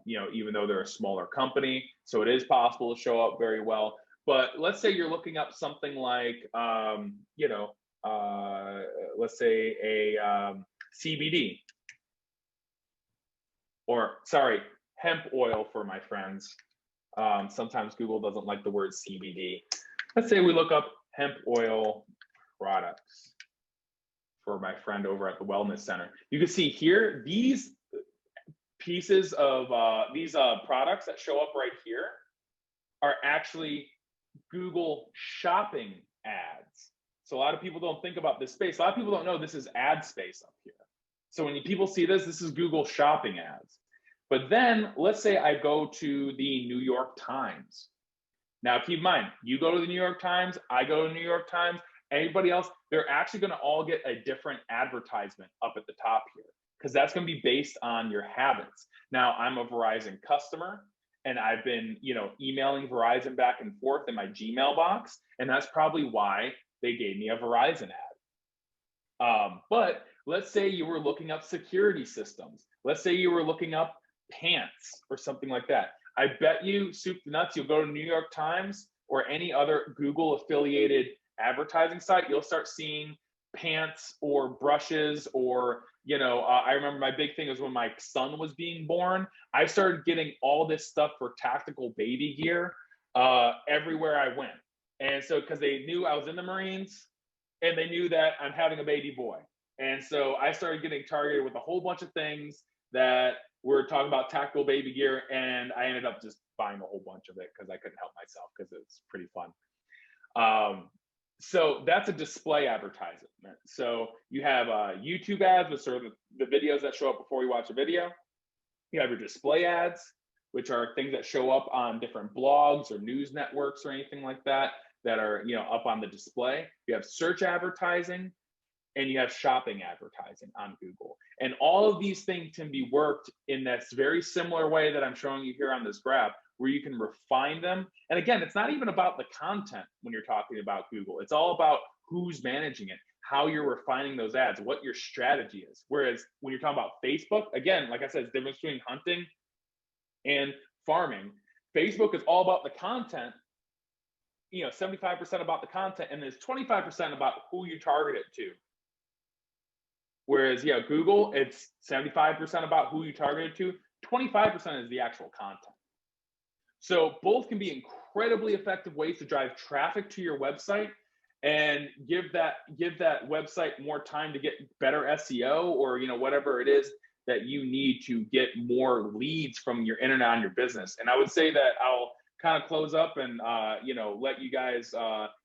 even though they're a smaller company. So it is possible to show up very well. But let's say you're looking up something like, let's say a CBD, or sorry, hemp oil for my friends. Sometimes Google doesn't like the word CBD. Let's say we look up hemp oil products for my friend over at the Wellness Center. You can see here, these pieces of these products that show up right here are actually Google shopping ads. So a lot of people don't think about this space. A lot of people don't know this is ad space up here. So when people see this is Google shopping ads. But then let's say I go to the New York Times. Now, keep in mind, you go to the New York Times, I go to the New York Times, anybody else, they're actually going to all get a different advertisement up at the top here, because that's going to be based on your habits. Now, I'm a Verizon customer, and I've been, emailing Verizon back and forth in my Gmail box, and that's probably why they gave me a Verizon ad. But let's say you were looking up security systems. Let's say you were looking up pants or something like that. I bet you, soup to nuts, you'll go to New York Times or any other Google affiliated advertising site, you'll start seeing pants or brushes or, I remember my big thing was when my son was being born, I started getting all this stuff for tactical baby gear everywhere I went. And so, because they knew I was in the Marines and they knew that I'm having a baby boy. And so I started getting targeted with a whole bunch of things that were talking about tactical baby gear, and I ended up just buying a whole bunch of it because I couldn't help myself, because it's pretty fun. So that's a display advertisement. So you have YouTube ads, which are the videos that show up before you watch a video. You have your display ads, which are things that show up on different blogs or news networks or anything like that. that are, you know, up on the display. You have search advertising, and you have shopping advertising on Google. And all of these things can be worked in this very similar way that I'm showing you here on this graph, where you can refine them. And again, it's not even about the content when you're talking about Google. It's all about who's managing it, how you're refining those ads, what your strategy is. Whereas when you're talking about Facebook, again, like I said, it's the difference between hunting and farming. Facebook is all about the content, you know, 75% about the content, and there's 25% about who you target it to. Whereas, yeah, Google, it's 75% about who you target it to, 25% is the actual content. So both can be incredibly effective ways to drive traffic to your website and give that website more time to get better SEO, or, you know, whatever it is that you need to get more leads from your internet on your business. And I would say that I'll kind of close up and you know, let you guys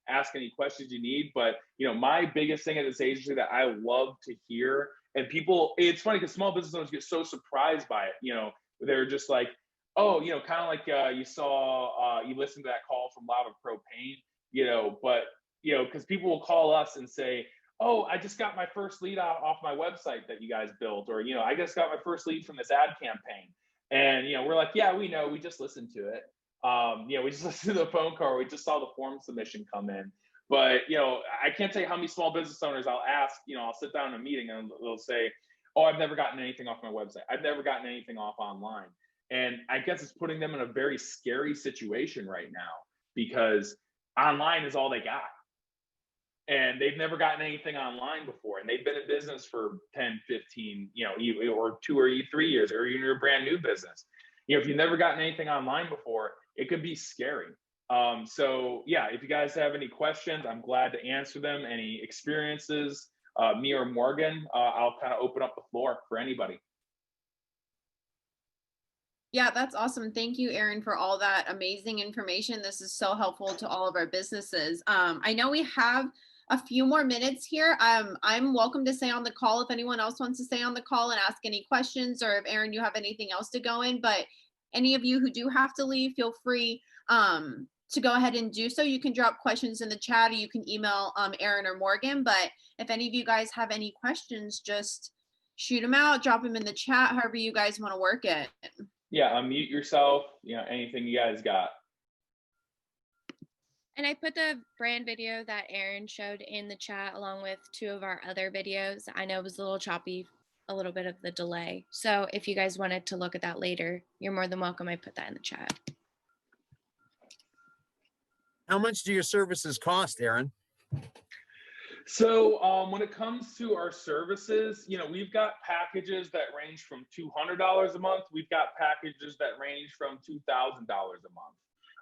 ask any questions you need. But, you know, my biggest thing at this agency that I love to hear, and people, it's funny because small business owners get so surprised by it. You know, they're just like, oh, you know, kind of like you saw, you listened to that call from Lava Propane, you know, but, you know, because people will call us and say, oh, I just got my first lead off my website that you guys built, or, you know, I just got my first lead from this ad campaign. And, you know, we're like, yeah, we know, we just listened to it. You know, we just listened to the phone call, we just saw the form submission come in. But, you know, I can't tell you how many small business owners I'll ask, you know, I'll sit down in a meeting and they'll say, oh, I've never gotten anything off my website. I've never gotten anything off online. And I guess it's putting them in a very scary situation right now, because online is all they got. And they've never gotten anything online before. And they've been in business for 10, 15, you know, or 2 or 3 years, or you're a brand new business. You know, if you've never gotten anything online before, it could be scary. So yeah, if you guys have any questions, I'm glad to answer them. Any experiences, me or Morgan, I'll kind of open up the floor for anybody. Yeah, that's awesome. Thank you, Aaron, for all that amazing information. This is so helpful to all of our businesses. I know we have a few more minutes here. I'm welcome to stay on the call if anyone else wants to stay on the call and ask any questions, or if Aaron, you have anything else to go in. But any of you who do have to leave, feel free to go ahead and do so. You can drop questions in the chat, or you can email Aaron or Morgan. But if any of you guys have any questions, just shoot them out, drop them in the chat, however you guys want to work it. Yeah, unmute yourself, you know, anything you guys got. And I put the brand video that Aaron showed in the chat along with 2 of our other videos. I know it was a little choppy, a little bit of the delay. So if you guys wanted to look at that later, you're more than welcome. I put that in the chat. How much do your services cost, Aaron? So when it comes to our services, you know, we've got packages that range from $200 a month. We've got packages that range from $2,000 a month.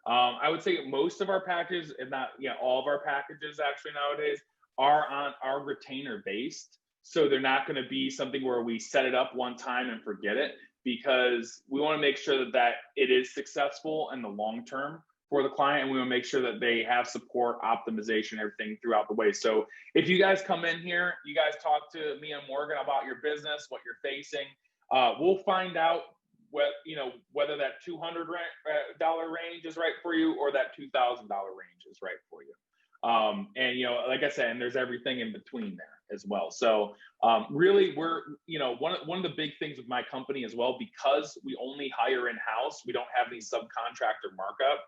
I would say most of our packages, if not, you know, all of our packages actually nowadays are retainer based. So they're not going to be something where we set it up one time and forget it, because we want to make sure that it is successful in the long term for the client, and we want to make sure that they have support, optimization, everything throughout the way. So if you guys come in here, you guys talk to me and Morgan about your business, what you're facing. We'll find out what, you know, whether that $200 range is right for you, or that $2,000 range is right for you. And, you know, like I said, and there's everything in between there as well. So really, we're, you know, one of the big things with my company as well, because we only hire in-house, we don't have any subcontractor markup.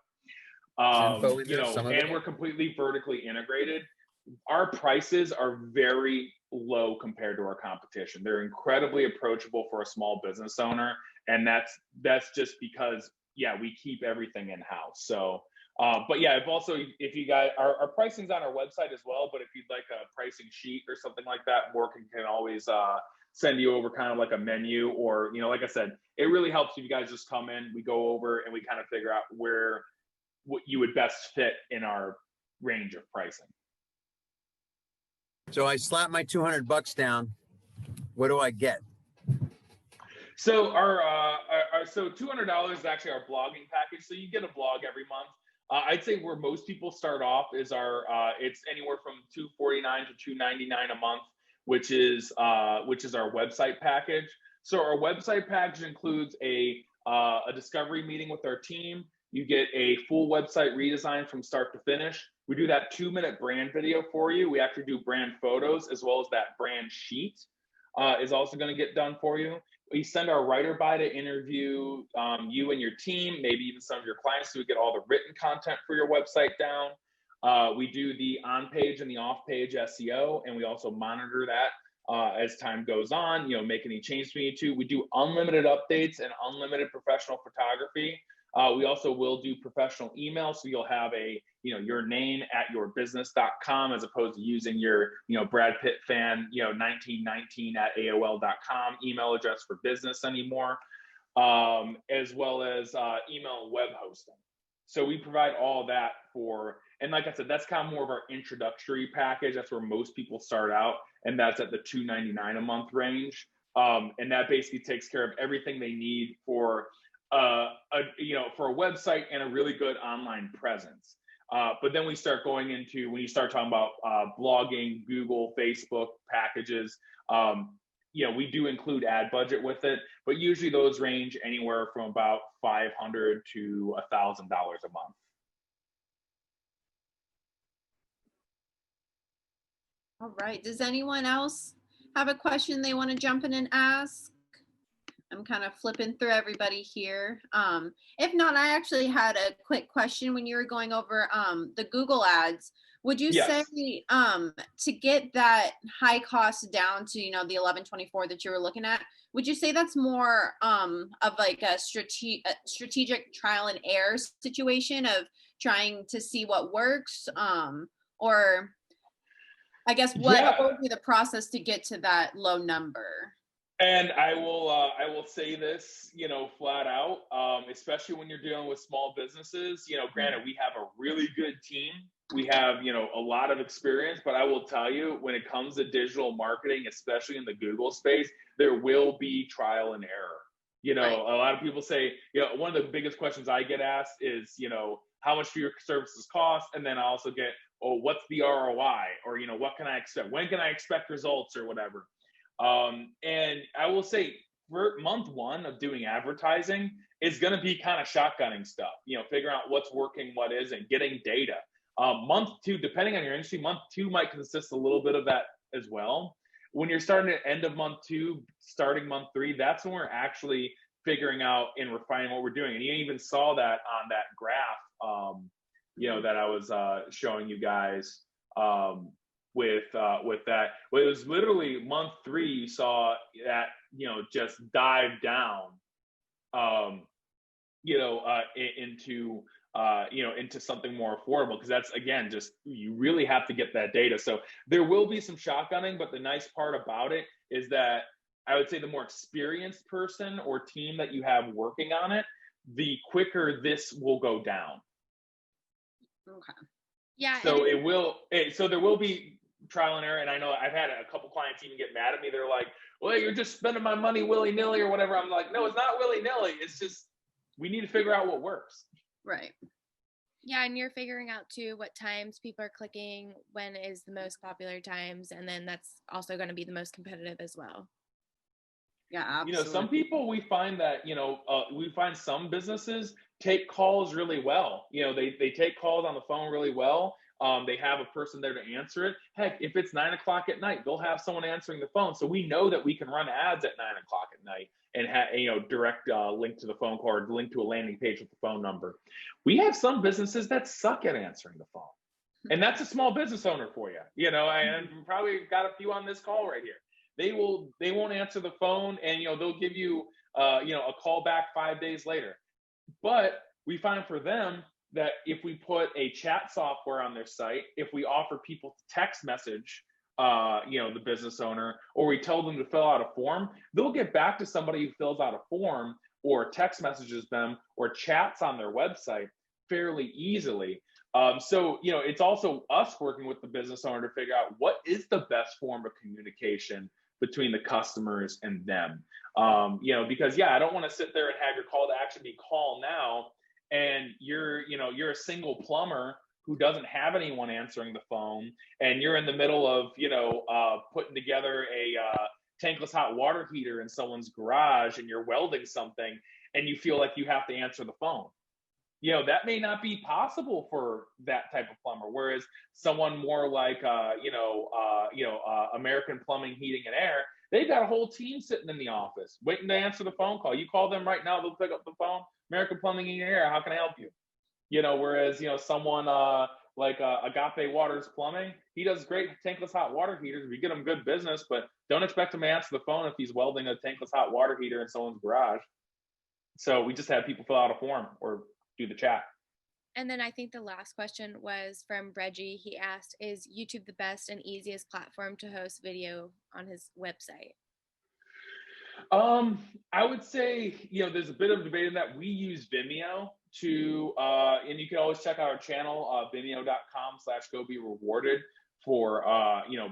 You know, and we're completely vertically integrated. Our prices are very low compared to our competition. They're incredibly approachable for a small business owner, and that's just because, yeah, we keep everything in-house. So but yeah, if you guys, our pricing's on our website as well, but if you'd like a pricing sheet or something like that, Morgan can always send you over kind of like a menu, or, you know, like I said, it really helps if you guys just come in, we go over and we kind of figure out what you would best fit in our range of pricing. So I slap my $200 down. What do I get? So so $200 is actually our blogging package. So you get a blog every month. I'd say where most people start off is it's anywhere from $249 to $299 a month, which is our website package. So our website package includes a discovery meeting with our team. You get a full website redesign from start to finish. We do that 2-minute brand video for you. We actually do brand photos as well as that brand sheet is also going to get done for you. We send our writer by to interview you and your team, maybe even some of your clients, so we get all the written content for your website down. We do the on-page and the off-page SEO, and we also monitor that as time goes on, make any changes we need to. We do unlimited updates and unlimited professional photography. We also will do professional email, so you'll have your name at yourbusiness.com as opposed to using your, Brad Pitt fan, 1919 at AOL.com email address for business anymore, as well as email and web hosting. So we provide all that and like I said, that's kind of more of our introductory package. That's where most people start out, and that's at the $299 a month range. And that basically takes care of everything they need for for a website and a really good online presence. But then we start going into, when you start talking about blogging, Google, Facebook packages, we do include ad budget with it, but usually those range anywhere from about $500 to $1,000 a month. All right. Does anyone else have a question they want to jump in and ask? I'm kind of flipping through everybody here. If not, I actually had a quick question when you were going over the Google ads. Would you say to get that high cost down to, the 1124 that you were looking at, would you say that's more of like a strategic trial and error situation of trying to see what works, or I guess what would be the process to get to that low number? And I will say this, flat out, especially when you're dealing with small businesses, granted, we have a really good team. We have, a lot of experience, but I will tell you, when it comes to digital marketing, especially in the Google space, there will be trial and error. Right. A lot of people say, one of the biggest questions I get asked is, how much do your services cost? And then I also get, what's the ROI? Or, what can I expect? When can I expect results or whatever? And I will say, for month one of doing advertising is going to be kind of shotgunning stuff, figuring out what's working, what isn't, getting data. Month two, depending on your industry, month two might consist a little bit of that as well. When you're starting at end of month two, starting month three, that's when we're actually figuring out and refining what we're doing. And you even saw that on that graph, that I was showing you guys with that. Well, it was literally month three, you saw that, just dive down, into something more affordable, because that's, again, just, you really have to get that data. So there will be some shotgunning, but the nice part about it is that I would say the more experienced person or team that you have working on it, the quicker this will go down. Okay. Yeah. So so there will be trial and error. And I know I've had a couple clients even get mad at me. They're like, well, you're just spending my money willy-nilly or whatever. I'm like, no, it's not willy-nilly. It's just, we need to figure out what works. Right. Yeah, and you're figuring out too what times people are clicking, when is the most popular times, and then that's also going to be the most competitive as well. Yeah, absolutely. Some people, we find that, we find some businesses take calls really well. They take calls on the phone really well. They have a person there to answer it. Heck, if it's 9 o'clock at night, they'll have someone answering the phone. So we know that we can run ads at 9 o'clock at night and direct link to the phone call, or link to a landing page with the phone number. We have some businesses that suck at answering the phone, and that's a small business owner for you. And we probably got a few on this call right here. They won't answer the phone, and they'll give you a call back 5 days later. But we find for them that if we put a chat software on their site, if we offer people to text message, the business owner, or we tell them to fill out a form, they'll get back to somebody who fills out a form or text messages them or chats on their website fairly easily. So, it's also us working with the business owner to figure out what is the best form of communication between the customers and them. Because I don't want to sit there and have your call to action be call now, and you're a single plumber who doesn't have anyone answering the phone, and you're in the middle of, putting together a tankless hot water heater in someone's garage, and you're welding something, and you feel like you have to answer the phone. that may not be possible for that type of plumber. Whereas someone more like, American Plumbing, Heating and Air, they've got a whole team sitting in the office waiting to answer the phone call. You call them right now, they'll pick up the phone. American Plumbing, Heating and Air, how can I help you? Whereas, someone like Agape Waters Plumbing, he does great tankless hot water heaters. We get him good business, but don't expect him to answer the phone if he's welding a tankless hot water heater in someone's garage. So we just have people fill out a form or do the chat. And then I think the last question was from Reggie. He asked, is YouTube the best and easiest platform to host video on his website? I would say, there's a bit of debate in that. We use Vimeo to, and you can always check out our channel, vimeo.com/GoBe Rewarded for,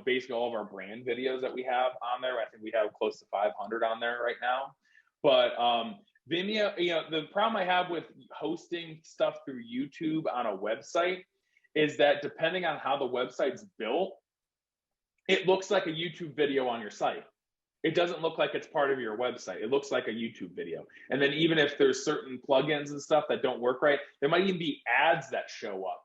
basically all of our brand videos that we have on there. I think we have close to 500 on there right now. But Vimeo, the problem I have with hosting stuff through YouTube on a website is that depending on how the website's built, it looks like a YouTube video on your site. It doesn't look like it's part of your website. It looks like a YouTube video. And then even if there's certain plugins and stuff that don't work right, there might even be ads that show up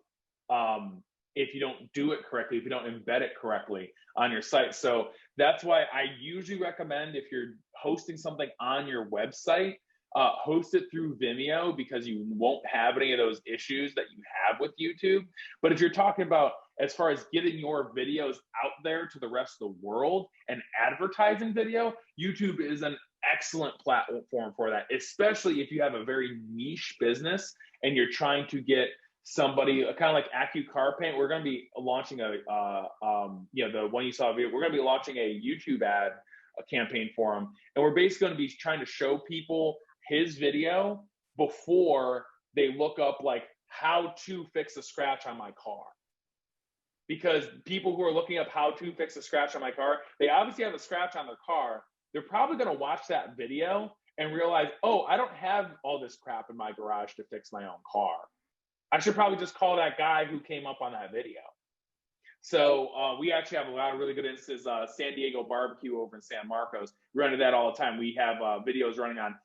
if you don't do it correctly, if you don't embed it correctly on your site. So that's why I usually recommend, if you're hosting something on your website, host it through Vimeo, because you won't have any of those issues that you have with YouTube. But if you're talking about as far as getting your videos out there to the rest of the world and advertising video, YouTube is an excellent platform for that, especially if you have a very niche business and you're trying to get somebody, kind of like Acu Car Paint. We're going to be launching the one you saw video, we're going to be launching a YouTube ad campaign for him. And we're basically going to be trying to show people his video before they look up like how to fix a scratch on my car. Because people who are looking up how to fix a scratch on my car, they obviously have a scratch on their car. They're probably going to watch that video and realize, oh, I don't have all this crap in my garage to fix my own car. I should probably just call that guy who came up on that video. So we actually have a lot of really good instances. San Diego Barbecue over in San Marcos, we run into that all the time. We have videos running on,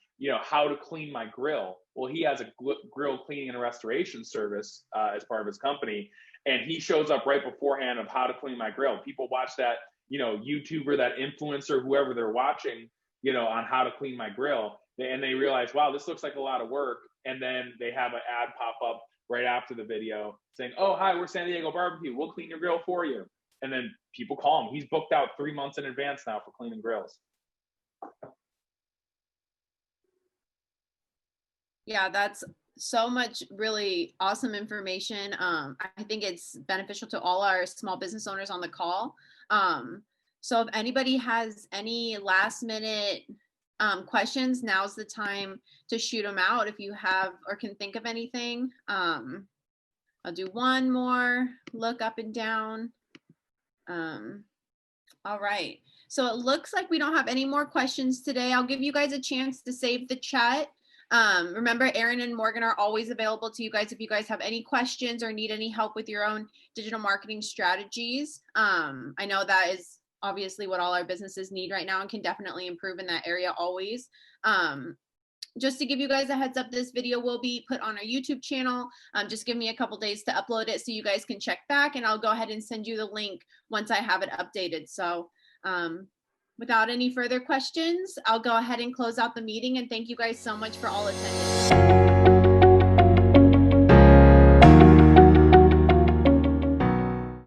how to clean my grill. Well, he has a grill cleaning and restoration service as part of his company. And he shows up right beforehand of how to clean my grill. People watch that, YouTuber, that influencer, whoever they're watching, on how to clean my grill. And they realize, wow, this looks like a lot of work. And then they have an ad pop up right after the video saying, oh, hi, we're San Diego Barbecue. We'll clean your grill for you. And then people call him. He's booked out 3 months in advance now for cleaning grills. Yeah, that's so much really awesome information. I think it's beneficial to all our small business owners on the call. So if anybody has any last minute questions, now's the time to shoot them out if you have or can think of anything. I'll do one more look up and down. All right. So it looks like we don't have any more questions today. I'll give you guys a chance to save the chat. Remember, Erin and Morgan are always available to you guys if you guys have any questions or need any help with your own digital marketing strategies. I know that is obviously what all our businesses need right now and can definitely improve in that area always. Just to give you guys a heads up, this video will be put on our YouTube channel. Just give me a couple days to upload it so you guys can check back, and I'll go ahead and send you the link once I have it updated. So without any further questions, I'll go ahead and close out the meeting, and thank you guys so much for all attending.